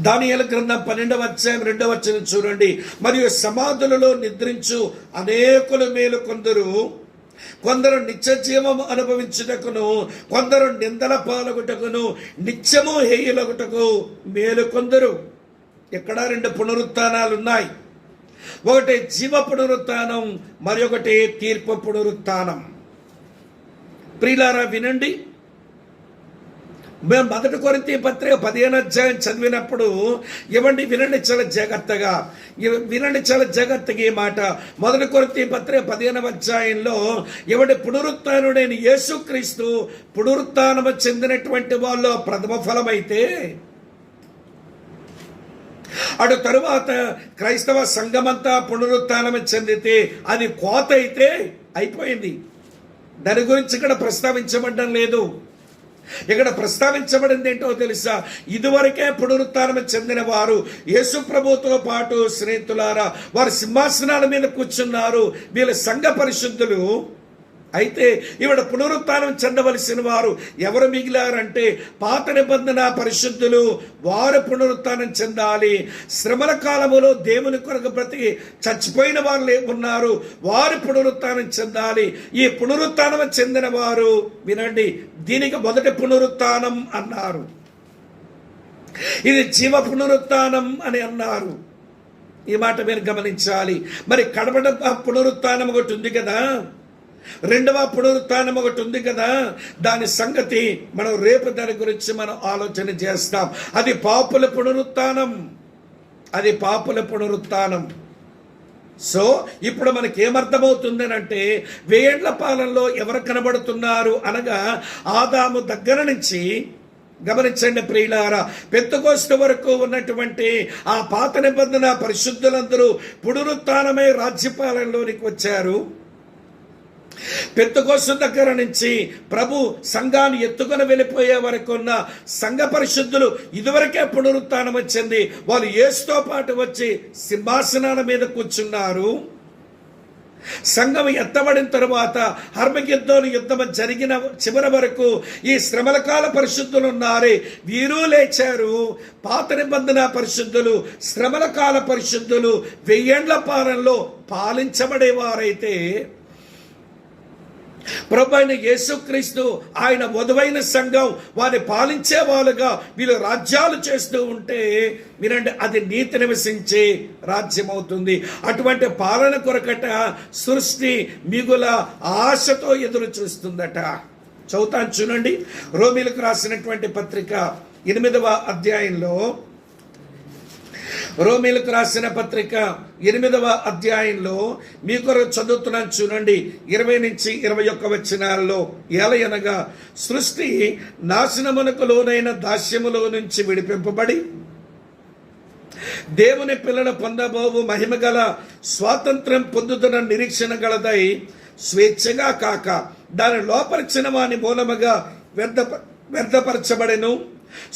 దానియేలు గ్రంథం 12వ అధ్యాయం 2వ వచనం చూడండి. మరియు సమాధులలో నిద్రించు అనేకులు మేలు కొందరు, కొందరు నిత్య జీవము అనుభవించుటకును, కొందరు నిందల పాలగుటకును, నిత్యము హేయులగుటకు మేలు కొందరు. ఇక్కడ 2 పునరుత్థానాలు ఉన్నాయి. ఒకటి జీవ పునరుత్థానం, మరి ఒకటి తీర్పు పునరుత్థానం. ప్రియులారా వినండి, మేము 1 కొరింథీ పత్రిక 15వ అధ్యాయం చదివినప్పుడు వినండి చాలా జాగ్రత్తగా, ఈ మాట. 1 కొరింథీ పత్రిక 15వ అధ్యాయంలో పునరుత్థానుడైన యేసుక్రీస్తు పునరుత్థానము చెందినటువంటి వాళ్ళు ప్రథమ ఫలమైతే, అటు తరువాత క్రైస్తవ సంఘమంతా పునరుత్థానం చెందితే అది కోత అయితే అయిపోయింది. దాని గురించి ఇక్కడ ప్రస్తావించబడడం లేదు. ఇక్కడ ప్రస్తావించబడింది ఏంటో తెలుసా? ఇదివరకే పునరుత్థానం చెందిన వారు యేసు ప్రభుతో పాటు స్నేహితులారా వారు సింహాసనాల మీద కూర్చున్నారు. వీళ్ళ సంఘ పరిశుద్ధులు. అయితే ఇవిడ పునరుత్థానం చెందవలసిన వారు ఎవరు మిగిలారంటే పాత నిబంధన పరిశుద్ధులు. వారు పునరుత్థానం చెందాలి. శ్రమల కాలములో దేవుని కొరకు బ్రతికి చచ్చిపోయిన వారు ఉన్నారు, వారు పునరుత్థానం చెందాలి. ఈ పునరుత్థానం చెందిన వారు, వినండి, దీనికి మొదటి పునరుత్థానం అన్నారు. ఇది జీవ పునరుత్థానం అని అన్నారు. ఈ మాట మీరు గమనించాలి. మరి కడపడ పునరుత్థానం ఒకటి ఉంది కదా, 2వ పునరుత్థానం ఒకటి ఉంది కదా, దాని సంగతి మనం రేపు దాని గురించి మనం ఆలోచన చేస్తాం. అది పాపుల పునరుత్థానం, అది పాపుల పునరుత్థానం. సో ఇప్పుడు మనకి ఏమర్థమవుతుంది అంటే 1000 ఏళ్ల పాలనలో ఎవరు కనబడుతున్నారు అనగా, ఆదాము దగ్గర నుంచి గమనించండి ప్రియులారా, పెంతెకోస్తు వరకు ఉన్నటువంటి ఆ పాత నిబంధన పరిశుద్ధులందరూ పునరుత్థానమై రాజ్యపాలనలోనికి వచ్చారు. పెంతెకోస్తు దగ్గర నుంచి ప్రభు సంఘాన్ని ఎత్తుకొని వెళ్ళిపోయే వరకు ఉన్న సంఘ పరిశుద్ధులు ఇదివరకే పునరుత్థానం వచ్చింది. వాళ్ళు యేసుతో పాటు వచ్చి సింహాసనాల మీద కూర్చున్నారు. సంఘం ఎత్తబడిన తరువాత హర్మగిద్దోను యుద్ధం జరిగిన చివరి వరకు ఈ శ్రమల కాల పరిశుద్ధులు ఉన్నారే, వీరు లేచారు. పాత నిబంధన పరిశుద్ధులు, శ్రమల కాల పరిశుద్ధులు 1000 ఏండ్ల పాలనలో పాలించబడేవారైతే, ప్రభువైన యేసుక్రీస్తు ఆయన వధువైన సంఘం వారిని పాలించే వాళ్ళుగా వీళ్ళు రాజ్యాలు చేస్తూ ఉంటే వినండి, అది నీతి నివసించే రాజ్యం అవుతుంది. అటువంటి పాలన కొరకట సృష్టి మిగుల ఆశతో ఎదురు చూస్తుందట. చదువుతాను చూడండి, రోమీలకు రాసినటువంటి పత్రిక 8వ అధ్యాయంలో, రోమీలకు రాసిన పత్రిక 8వ అధ్యాయంలో మీ కొరకు చదువుతున్నాను చూడండి, 20 నుంచి 21 వచనాల్లో. ఎలయనగా సృష్టి నాశనమునకు లోనైన దాస్యములో నుంచి విడిపింపబడి దేవుని పిల్లల పొందబోవు మహిమగల స్వాతంత్రం పొందుతున్న నిరీక్షణ గలదై స్వేచ్ఛగా కాక దాని లోపరిచిన వాని మూలముగా వ్యర్థపరచబడెను.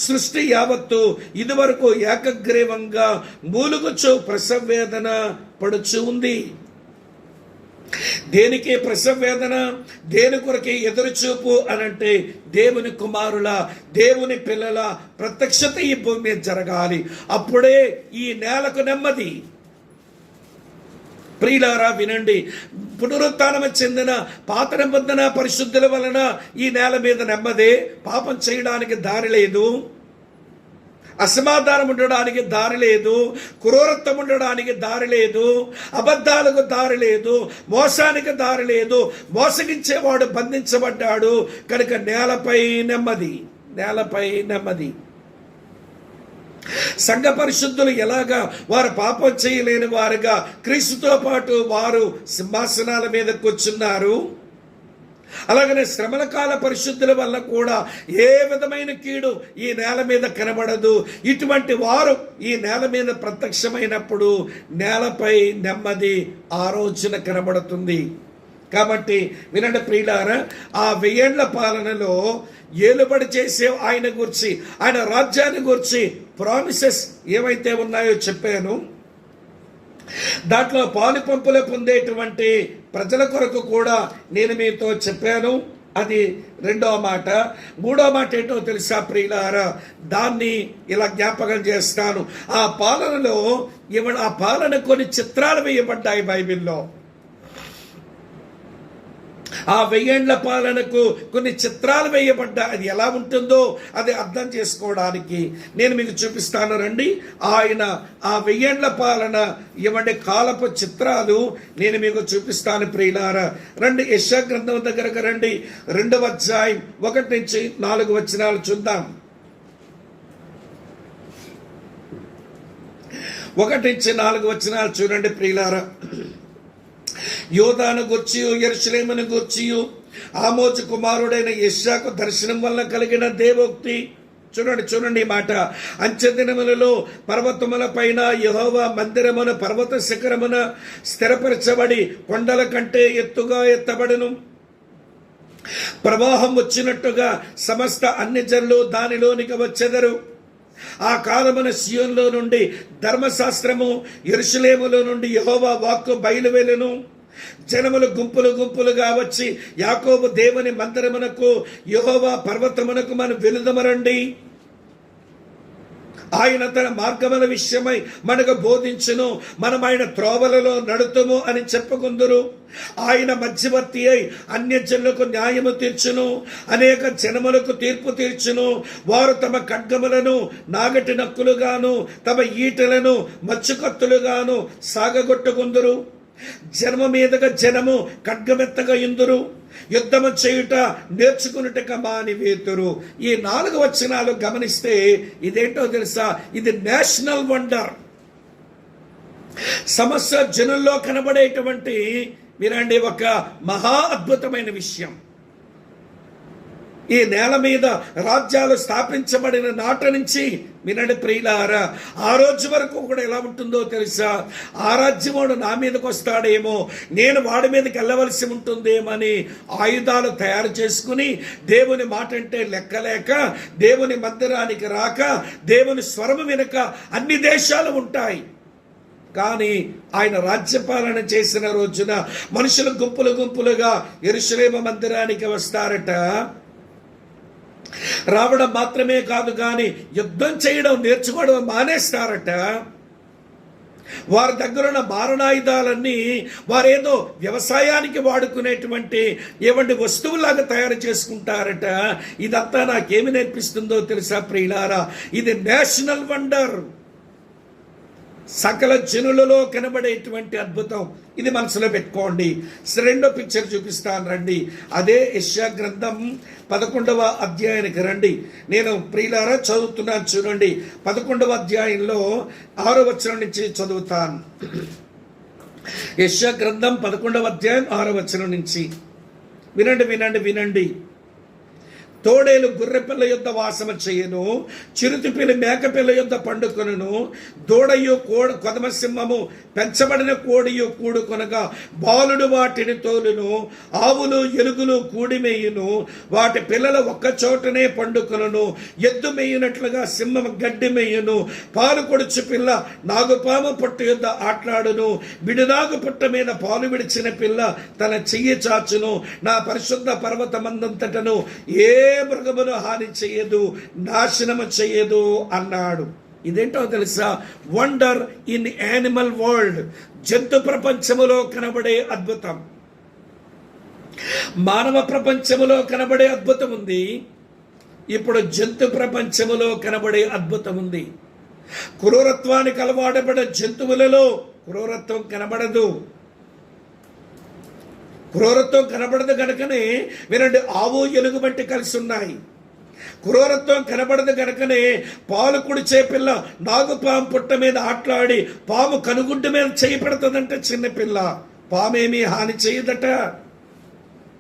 సృష్టి యావత్తు ఇదివరకు ఏకగ్రీవంగా మూలుగుచు ప్రసవేదన పడుచు ఉంది. దేనికి ప్రసవేదన, దేని కొరకే ఎదురుచూపు అనంటే దేవుని కుమారుల, దేవుని పిల్లల ప్రత్యక్షత ఈ భూమి మీద జరగాలి. అప్పుడే ఈ నేలకు నెమ్మది. ప్రియులారా వినండి, పునరుత్థానం చెందిన పాత నిబంధన పరిశుద్ధుల వలన ఈ నేల మీద నెమ్మదే. పాపం చేయడానికి దారి లేదు, అసమాధానం ఉండడానికి దారి లేదు, క్రూరత్వం ఉండడానికి దారి లేదు, అబద్ధాలకు దారి లేదు, మోసానికి దారి లేదు. మోసగించేవాడు బంధించబడ్డాడు కనుక నేలపై నెమ్మది, నేలపై నెమ్మది. సంఘ పరిశుద్ధులు ఎలాగా వారు పాపం చేయలేని వారుగా క్రీస్తుతో పాటు వారు సింహాసనాల మీద కూర్చున్నారు, అలాగనే శ్రమల కాల పరిశుద్ధుల వల్ల కూడా ఏ విధమైన కీడు ఈ నేల మీద కనబడదు. ఇటువంటి వారు ఈ నేల మీద ప్రత్యక్షమైనప్పుడు నేలపై నెమ్మది ఆ రోజున కనబడుతుంది. కాబట్టి వినండి ప్రియులారా, ఆ 1000 ఏండ్ల పాలనలో ఏలుబడి చేసే ఆయన గురించి, ఆయన రాజ్యాన్ని గురించి ప్రామిసెస్ ఏవైతే ఉన్నాయో చెప్పాను. దాంట్లో పాలు పంపులు పొందేటువంటి ప్రజల కొరకు కూడా నేను మీతో చెప్పాను. అది 2వ మాట. 3వ మాట ఏంటో తెలుసా ప్రియులారా, దాన్ని ఇలా జ్ఞాపకం చేస్తాను. ఆ పాలనలో ఆ పాలన కొన్ని చిత్రాలు వేయబడ్డాయి బైబిల్లో. ఆ 1000 ఏండ్ల పాలనకు కొన్ని చిత్రాలు వేయబడ్డాయి. అది ఎలా ఉంటుందో అది అర్థం చేసుకోవడానికి నేను మీకు చూపిస్తాను రండి. ఆయన ఆ 1000 ఏండ్ల పాలన ఇవ్వండి కాలపు చిత్రాలు నేను మీకు చూపిస్తాను ప్రియులారా. రండి, యెషయా గ్రంథం దగ్గరకు రండి. 2వ అధ్యాయం 1 నుంచి 4 వచనాలు చూద్దాం. 1 నుంచి 4 వచనాలు చూడండి ప్రియులారా. యోదాను గూర్చియు యెరూషలేమును గూర్చియు ఆమోజు కుమారుడైన యెషయాకు దర్శనం వల్ల కలిగిన దేవోక్తి. చూడండి ఈ మాట. అంచె దినములలో పర్వతముల పైన యెహోవా మందిరమున పర్వత శిఖరమున స్థిరపరచబడి కొండల కంటే ఎత్తుగా ఎత్తబడును. ప్రవాహం వచ్చినట్టుగా సమస్త అన్ని జనులు దానిలోనికి వచ్చెదరు. ఆ కాలమున సియోనులో నుండి ధర్మశాస్త్రము, యెరూషలేములో నుండి యెహోవా వాక్కు బయలువెళ్ళును. జనములు గుంపులు గుంపులుగా వచ్చి యాకోబు దేవుని మందిరమునకు, యెహోవా పర్వతమునకు మనం వెలుదమరండి. ఆయన తన మార్గముల విషయమై మనకు బోధించును, మనం ఆయన త్రోవలలో నడుతుము అని చెప్పుకుందురు. ఆయన మధ్యవర్తి అయి అన్యజనులకు న్యాయము తీర్చును, అనేక జనములకు తీర్పు తీర్చును. వారు తమ ఖడ్గములను నాగటి నక్కులుగాను తమ ఈటలను మచ్చుకత్తులుగాను సాగగొట్టుకుందురు. జన్మ మీదగా జనము ఖడ్గమెత్తగా ఇందురు, యుద్ధము చేయుట నేర్చుకున్నట్టుగా మానివేతురు. ఈ 4 వచనాలు గమనిస్తే ఇదేంటో తెలుసా, ఇది నేషనల్ వండర్. సమస్య జనుల్లో కనబడేటువంటి వినండి ఒక మహా అద్భుతమైన విషయం. ఈ నేల మీద రాజ్యాలు స్థాపించబడిన నాట నుంచి వినండి ప్రియులారా, ఆ రోజు వరకు కూడా ఎలా ఉంటుందో తెలుసా, ఆ రాజ్యముడు నా మీదకి వస్తాడేమో, నేను వాడి మీదకి వెళ్ళవలసి ఉంటుందేమని ఆయుధాలు తయారు చేసుకుని దేవుని మాట అంటే లెక్కలేక దేవుని మందిరానికి రాక దేవుని స్వరము వినక అన్ని దేశాలు ఉంటాయి. కానీ ఆయన రాజ్యపాలన చేసిన రోజున మనుషులు గుంపులు గుంపులుగా యెరూషలేము మందిరానికి వస్తారట. రావడం మాత్రమే కాదు కానీ యుద్ధం చేయడం నేర్చుకోవడం మానేస్తారట. వారి దగ్గర ఉన్న మారణాయుధాలన్నీ వారేదో వ్యవసాయానికి వాడుకునేటువంటి వస్తువులాగా తయారు చేసుకుంటారట. ఇదంతా నాకేమి నేర్పిస్తుందో తెలుసా ప్రియులారా? ఇది నేషనల్ వండర్, సకల జనులలో కనబడేటువంటి అద్భుతం. ఇది మనసులో పెట్టుకోండి. రెండో పిక్చర్ చూపిస్తాను రండి. అదే యెషయా గ్రంథం 11వ అధ్యాయానికి రండి. నేను ప్రియులారా చదువుతున్నాను చూడండి. 11వ అధ్యాయంలో 6వ వచనం నుంచి చదువుతాను. యెషయా గ్రంథం 11వ అధ్యాయం 6వ వచనం నుంచి వినండి వినండి వినండి. తోడేలు గుర్రెపిల్ల యొద్ద వాసన చేయను, చిరుతిపిల్లి మేకపిల్ల యొద్ద పండుకొనును, దూడయు కొదమ సింహము పెంచబడిన కోడియు కూడుకొనగా బాలుడు వాటిని తోలును, ఆవులు ఎలుగులు కూడి మేయును, వాటి పిల్లలు ఒక్క చోటనే పండుకొనును, ఎద్దు మేయునట్లుగా సింహం గడ్డి మేయును, పాలు కొడుచు పిల్ల నాగుపాము పుట్ట యొద్ద ఆట్లాడును, బిడునాగు పుట్ట మీద పాలు విడిచిన పిల్ల తన చెయ్యి చాచును, నా పరిశుద్ధ పర్వతమందంతటను ఏ మృగమును హాని చెయ్యదు, నాశనము చెయ్యదు అన్నాడు. ఇదేంటో తెలుసా? వండర్ ఇన్ యానిమల్ వరల్డ్, జంతు ప్రపంచములో కనబడే అద్భుతం. మానవ ప్రపంచములో కనబడే అద్భుతం ఉంది, ఇప్పుడు జంతు ప్రపంచములో కనబడే అద్భుతం ఉంది. క్రూరత్వానికి అలవాటుపడే జంతువులలో క్రూరత్వం కనబడదు. క్రూరత్వం కనబడదు గనుకనే వినండి, ఆవు ఎలుగు వంటి కలిసి ఉన్నాయి. క్రూరత్వం కనబడదు గనుకనే పాలు కుడిచే పిల్ల నాగుపాము పుట్ట మీద ఆట్లాడి పాము కనుగుడ్డు మీద చేయి పెడుతుందంటే చిన్నపిల్ల, పామేమీ హాని చేయదట.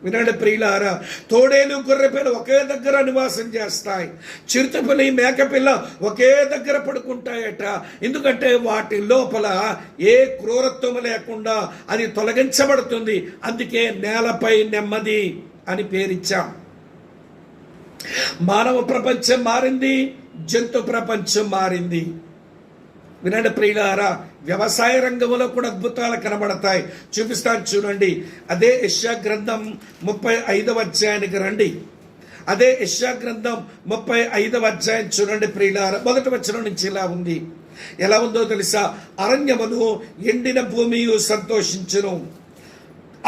వినండి ప్రియులారా, తోడేలు గొర్రెపిల్ల ఒకే దగ్గర నివాసం చేస్తాయి, చిరుతపిల్లి మేకపిల్ల ఒకే దగ్గర పడుకుంటాయట. ఎందుకంటే వాటి లోపల ఏ క్రూరత్వం లేకుండా అది తొలగించబడుతుంది. అందుకే నేలపై నెమ్మది అని పేరిచ్చాం. మానవ ప్రపంచం మారింది, జంతు ప్రపంచం మారింది. వినండి ప్రియులారా, వ్యవసాయ రంగంలో కూడా అద్భుతాలు కనబడతాయి. చూపిస్తాను చూడండి. అదే యెషయా గ్రంథం 35వ అధ్యాయానికి రండి. అదే యెషయా గ్రంథం 35వ అధ్యాయం చూడండి ప్రియులారా. మొదటి వచనం నుంచి ఇలా ఉంది. ఎలా ఉందో తెలుసా? అరణ్యమును ఎండిన భూమియు సంతోషించును,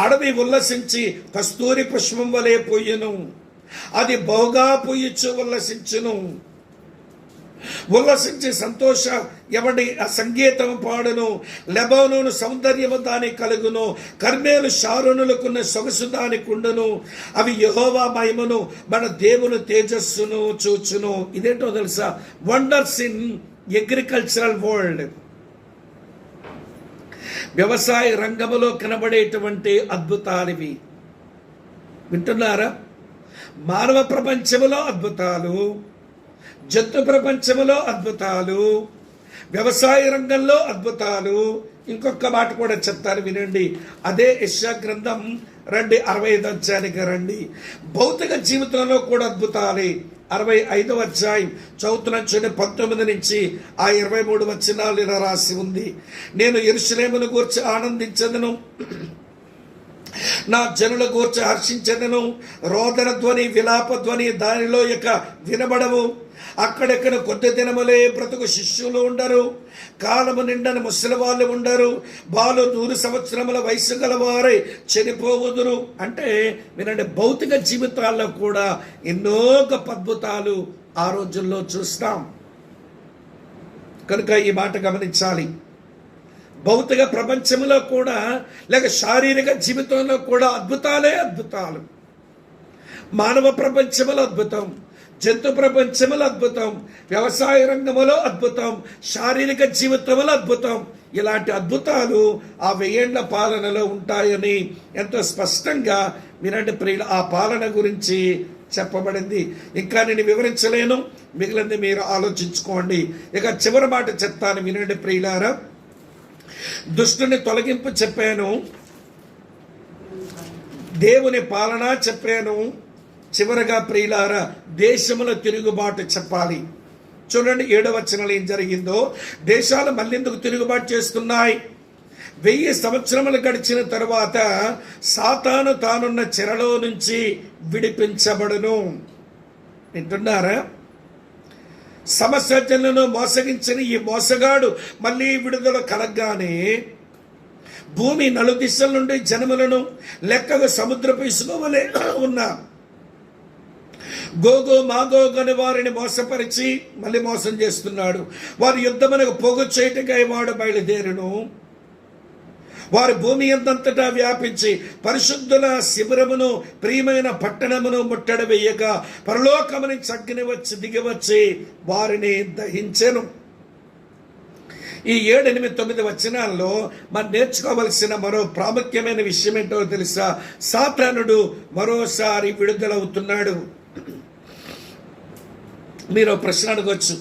అడవి ఉల్లసించి కస్తూరి పుష్పం వలె పొయ్యును, అది బహుగా పొయ్యిచ్చు ఉల్లసించును, ఉల్లసించి సంతోష ఎవడి సంగీతం పాడును, లెబానోను సౌందర్యము దాని కలుగును, కర్మేలు షారోనులకున్న సొగసు దాని కుండును, అవి యెహోవా మహిమను మన దేవుని తేజస్సును చూచును. ఇదేంటో తెలుసా? వండర్స్ ఇన్ అగ్రికల్చరల్ వరల్డ్, వ్యవసాయ రంగములో కనబడేటువంటి అద్భుతాలివి. వింటున్నారా? మానవ ప్రపంచములో అద్భుతాలు, జంతు ప్రపంచములో అద్భుతాలు, వ్యవసాయ రంగంలో అద్భుతాలు. ఇంకొక మాట కూడా చెప్తాను వినండి. అదే యెషయా గ్రంథం 65వ అధ్యాయానికి రండి. భౌతిక జీవితంలో కూడా అద్భుతాలే. 65వ అధ్యాయం చదువుతున్న చూడండి. 19 నుంచి ఆ 23 వచనాలు ఇలా రాసి ఉంది. నేను యెరూషలేమును గూర్చి ఆనందించదను, నా జనుల గూర్చి హర్షించదను, రోదన ధ్వని విలాప ధ్వని దానిలో వినబడవు. అక్కడెక్కడ కొద్ది దినములే బ్రతుకు శిష్యులు ఉండరు, కాలము నిండని ముసలి వాళ్ళు ఉండరు, బాలు 100 సంవత్సరముల వయసు గలవారై చనిపోవుదురు. అంటే వినండి, భౌతిక జీవితాల్లో కూడా ఎన్నో గొప్ప అద్భుతాలు ఆ రోజుల్లో చూస్తాం. కనుక ఈ మాట గమనించాలి. భౌతిక ప్రపంచంలో కూడా లేక శారీరక జీవితంలో కూడా అద్భుతాలే అద్భుతాలు. మానవ ప్రపంచంలో అద్భుతం, జంతు ప్రపంచంలో అద్భుతం, వ్యవసాయ రంగంలో అద్భుతం, శారీరక జీవితంలో అద్భుతం. ఇలాంటి అద్భుతాలు ఆ 1000 ఏళ్ల పాలనలో ఉంటాయని ఎంతో స్పష్టంగా వినండి ప్రియులు, ఆ పాలన గురించి చెప్పబడింది. ఇంకా నేను వివరించలేను, మిగిలింది మీరు ఆలోచించుకోండి. ఇక చివరి మాట చెప్తాను వినండి ప్రియులారా. దుష్టుని తొలగింపు చెప్పాను, దేవుని పాలన చెప్పాను, చివరగా ప్రియులారా దేశముల తిరుగుబాటు చెప్పాలి. చూడండి 7వ వచనంలో ఏం జరిగిందో. దేశాలు మళ్ళెందుకు తిరుగుబాటు చేస్తున్నాయి? 1000 సంవత్సరములు గడిచిన తరువాత సాతాను తానున్న చెరలో నుంచి విడిపించబడును. వింటున్నారా? సమసర్జనులను మోసగించిన ఈ మోసగాడు మళ్ళీ విడుదల కలగగానే భూమి నలుదిశల నుండి జనములను లెక్కగా సముద్రపు ఇసుక వలె ఉన్న గోగో మాగోగ్ అని వారిని మోసపరిచి మళ్ళీ మోసం చేస్తున్నాడు. వారి యుద్ధమునకు పోగు చేయటకై వాడు బయలుదేరును. వారి భూమి ఎంతంతటా వ్యాపించి పరిశుద్ధుల శిబిరమును ప్రియమైన పట్టణమును ముట్టడి వేయగా పరలోకము నుంచి అగ్ని వచ్చి దిగివచ్చి వారిని దహించెను. ఈ 7, 8, 9 వచనాల్లో మనం నేర్చుకోవలసిన మరో ప్రాముఖ్యమైన విషయం ఏంటో తెలుసా? సాతానుడు మరోసారి విడుదలవుతున్నాడు. మీరు ప్రశ్న అడగొచ్చు,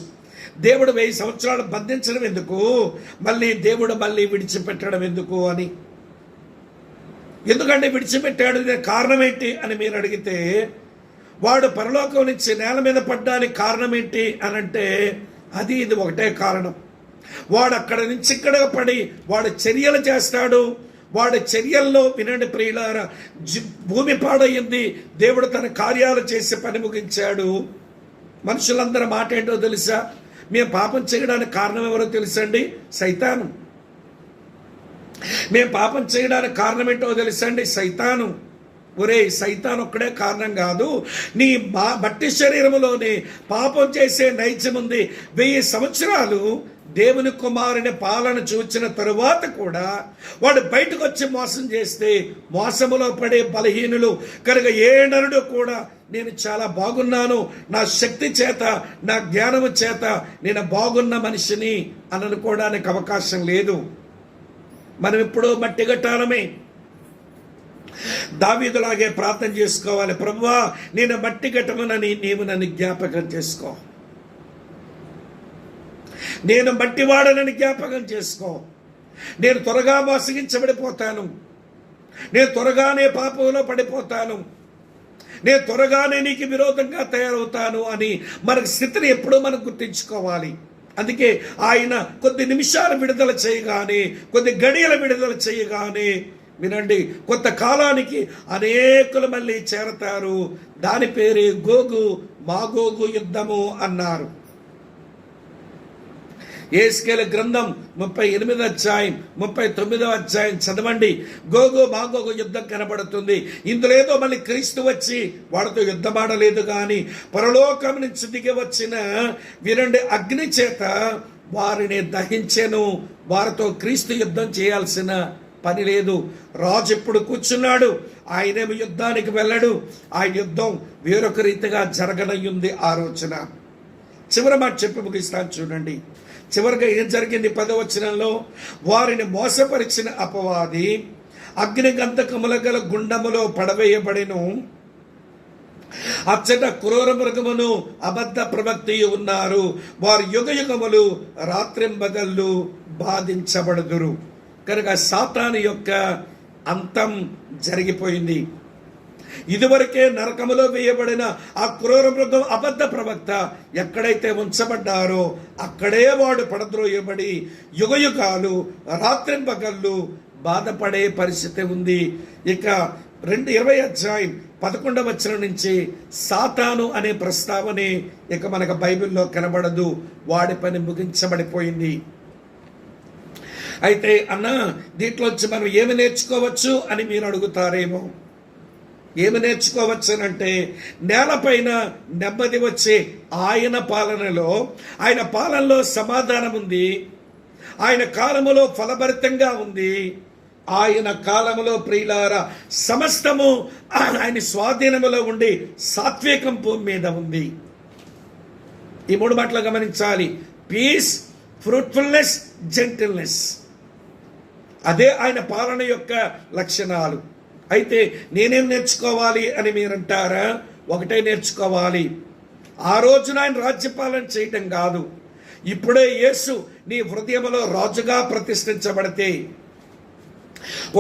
దేవుడు 1000 సంవత్సరాలు బంధించడం ఎందుకు, దేవుడు మళ్ళీ విడిచిపెట్టడం ఎందుకు అని. ఎందుకంటే విడిచిపెట్టాడు, కారణం ఏంటి అని మీరు అడిగితే, వాడు పరలోకం నుంచి నేల మీద పడ్డానికి కారణం ఏంటి అని అంటే ఇది ఒకటే కారణం. వాడు అక్కడ నుంచి ఇక్కడ పడి వాడు చర్యలు చేస్తాడు. వాడి చర్యల్లో వినండి ప్రియులారా, భూమి పాడయింది, దేవుడు తన కార్యాలు చేసి పని ముగించాడు. మనుషులందరి మాట ఏంటో తెలుసా? మేము పాపం చేయడానికి కారణం ఎవరో తెలుసండి? సైతాను. మేము పాపం చేయడానికి కారణం ఏంటో తెలుసండి? సైతాను. ఒరే, సైతాన్ ఒక్కడే కారణం కాదు, నీ మట్టి శరీరంలోనే పాపం చేసే నైజం ఉంది. 1000 సంవత్సరాలు దేవుని కుమారుని పాలన చూచిన తరువాత కూడా వాడు బయటకు వచ్చి మోసం చేస్తే మోసములో పడే బలహీనులు కనుక ఏ నరుడు కూడా నేను చాలా బాగున్నాను, నా శక్తి చేత నా జ్ఞానము చేత నేను బాగున్న మనిషిని అని అనుకోవడానికి అవకాశం లేదు. మనం ఇప్పుడు మట్టి గట్టాలమే. దావీదులాగే ప్రార్థన చేసుకోవాలి, ప్రభువా నేను మట్టి గట్టమనని నీవు నన్ను జ్ఞాపకం చేసుకో, నేను మట్టివాడనని జ్ఞాపకం చేసుకో. నేను త్వరగా మోసగించబడిపోతాను, నేను త్వరగానే పాపంలో పడిపోతాను, నేను త్వరగానే నీకు విరోధంగా తయారవుతాను అని మన స్థితిని ఎప్పుడూ మనం గుర్తించుకోవాలి. అందుకే ఆయన కొద్ది నిమిషాలు విడుదల చేయగానే, కొద్ది గడియల విడుదల చేయగానే వినండి, కొంత కాలానికి అనేకులు మళ్ళీ చేరతారు. దాని పేరే గోగు మాగోగు యుద్ధము అన్నారు. యెహెజ్కేలు గ్రంథం 38వ అధ్యాయం 39వ అధ్యాయం చదవండి. గోగు మాగోగు యుద్ధం కనబడుతుంది. ఇందులో ఏదో మళ్ళీ క్రీస్తు వచ్చి వాడితో యుద్ధమాడలేదు, కానీ పరలోకం నుంచి దిగి వచ్చిన వినండి అగ్ని చేత వారిని దహించెను. వారితో క్రీస్తు యుద్ధం చేయాల్సిన పని లేదు. రాజు ఎప్పుడు కూర్చున్నాడు, ఆయనేమో యుద్ధానికి వెళ్ళడు. ఆ యుద్ధం వేరొక రీతిగా జరగనయ్యింది ఆ రోజున. చివరి మాట చెప్పి ముగిస్తాను చూడండి. చివరిగా ఏం జరిగింది? 10వ వచనంలో, వారిని మోసపరిచిన అపవాది అగ్ని గంధకముల గల గుండములో పడవేయబడిను. అచ్చట క్రూర మృగమును అబద్ధ ప్రవక్తయు ఉన్నారు. వారు యుగయుగములు రాత్రింబగళ్ళు బాధించబడుదురు. కనుక సాతాను యొక్క అంతం జరిగిపోయింది. ఇదివరకే నరకములో వేయబడిన ఆ క్రూర మృగం అబద్ధ ప్రవక్త ఎక్కడైతే ఉంచబడ్డారో అక్కడే వాడు పడద్రోయబడి యుగయుగాలు రాత్రింబగళ్ళు బాధపడే పరిస్థితి ఉంది. ఇక 20వ అధ్యాయం 11వ వచనం నుంచి సాతాను అనే ప్రస్తావనే ఇక మనకు బైబిల్లో కనబడదు. వాడి పని ముగించబడిపోయింది. అయితే అన్న, దీంట్లోంచి మనం ఏమి నేర్చుకోవచ్చు అని మీరు అడుగుతారేమో. ఏమి నేర్చుకోవచ్చునంటే, నేలపైన నెమ్మది వచ్చే ఆయన పాలనలో సమాధానం ఉంది. ఆయన కాలములో ఫలభరితంగా ఉంది. ఆయన కాలములో ప్రియులారా సమస్తము ఆయన స్వాధీనములో ఉండి సాత్వికం భూమి మీద ఉంది. ఈ 3 మాటలు గమనించాలి. Peace, fruitfulness, gentleness. అదే ఆయన పాలన యొక్క లక్షణాలు. అయితే నేనేం నేర్చుకోవాలి అని మీరంటారా? ఒకటే నేర్చుకోవాలి. ఆ రోజున ఆయన రాజ్యపాలన చేయటం కాదు. ఇప్పుడే యేసు నీ హృదయంలో రాజుగా ప్రతిష్ఠించబడితే,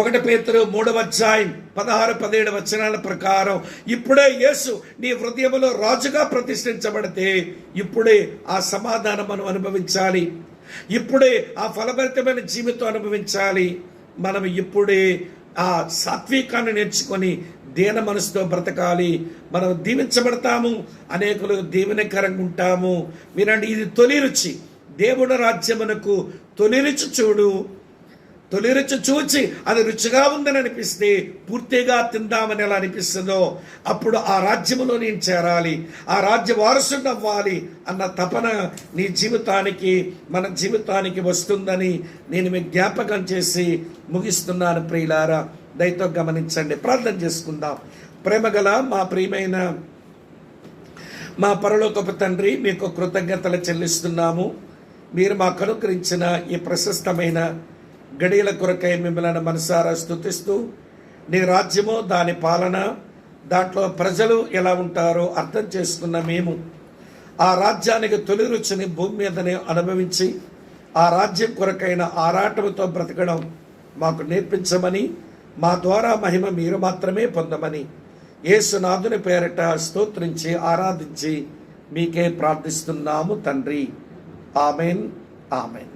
1 పేతురు 3:16-17 ప్రకారం ఇప్పుడే యేసు నీ హృదయములో రాజుగా ప్రతిష్ఠించబడితే ఇప్పుడే ఆ సమాధానం మనం అనుభవించాలి. ఇప్పుడే ఆ ఫలభరితమైన జీవితం అనుభవించాలి. మనం ఇప్పుడే ఆ సాత్వికాన్ని నేర్చుకొని దీన మనసుతో బ్రతకాలి. మనం దీవించబడతాము, అనేకులకు దీవెనకరంగా ఉంటాము. వినండి, ఇది తొలి రుచి. దేవుని రాజ్యమునకు తొలి రుచి చూడు. తొలి రుచి చూచి అది రుచిగా ఉందని అనిపిస్తే పూర్తిగా తిందామని ఎలా అనిపిస్తుందో అప్పుడు ఆ రాజ్యములో నేను చేరాలి, ఆ రాజ్య వారసుడు అవ్వాలి అన్న తపన నీ జీవితానికి, మన జీవితానికి వస్తుందని నేను మీకు జ్ఞాపకం చేసి ముగిస్తున్నాను. ప్రియులారా, దయతో గమనించండి. ప్రార్థన చేసుకుందాం. ప్రేమగల మా ప్రియమైన మా పరలోకపు తండ్రి, మీకు కృతజ్ఞతలు చెల్లిస్తున్నాము. మీరు మాకు అనుగ్రహించిన ఈ ప్రశస్తమైన గడియల కొరకై మిమ్మల్ని మనసారా స్తుతిస్తూ, నీ రాజ్యము, దాని పాలన, దాంట్లో ప్రజలు ఎలా ఉంటారో అర్థం చేసుకున్న మేము ఆ రాజ్యానికి తొలి రుచిని భూమి మీదనే అనుభవించి ఆ రాజ్యం కొరకైన ఆరాటముతో బ్రతకడం మాకు నేర్పించమని, మా ద్వారా మహిమ మీరు మాత్రమే పొందమని యేసునాథుని పేరిట స్తోత్రించి ఆరాధించి మీకే ప్రార్థిస్తున్నాము తండ్రి. Amen, amen.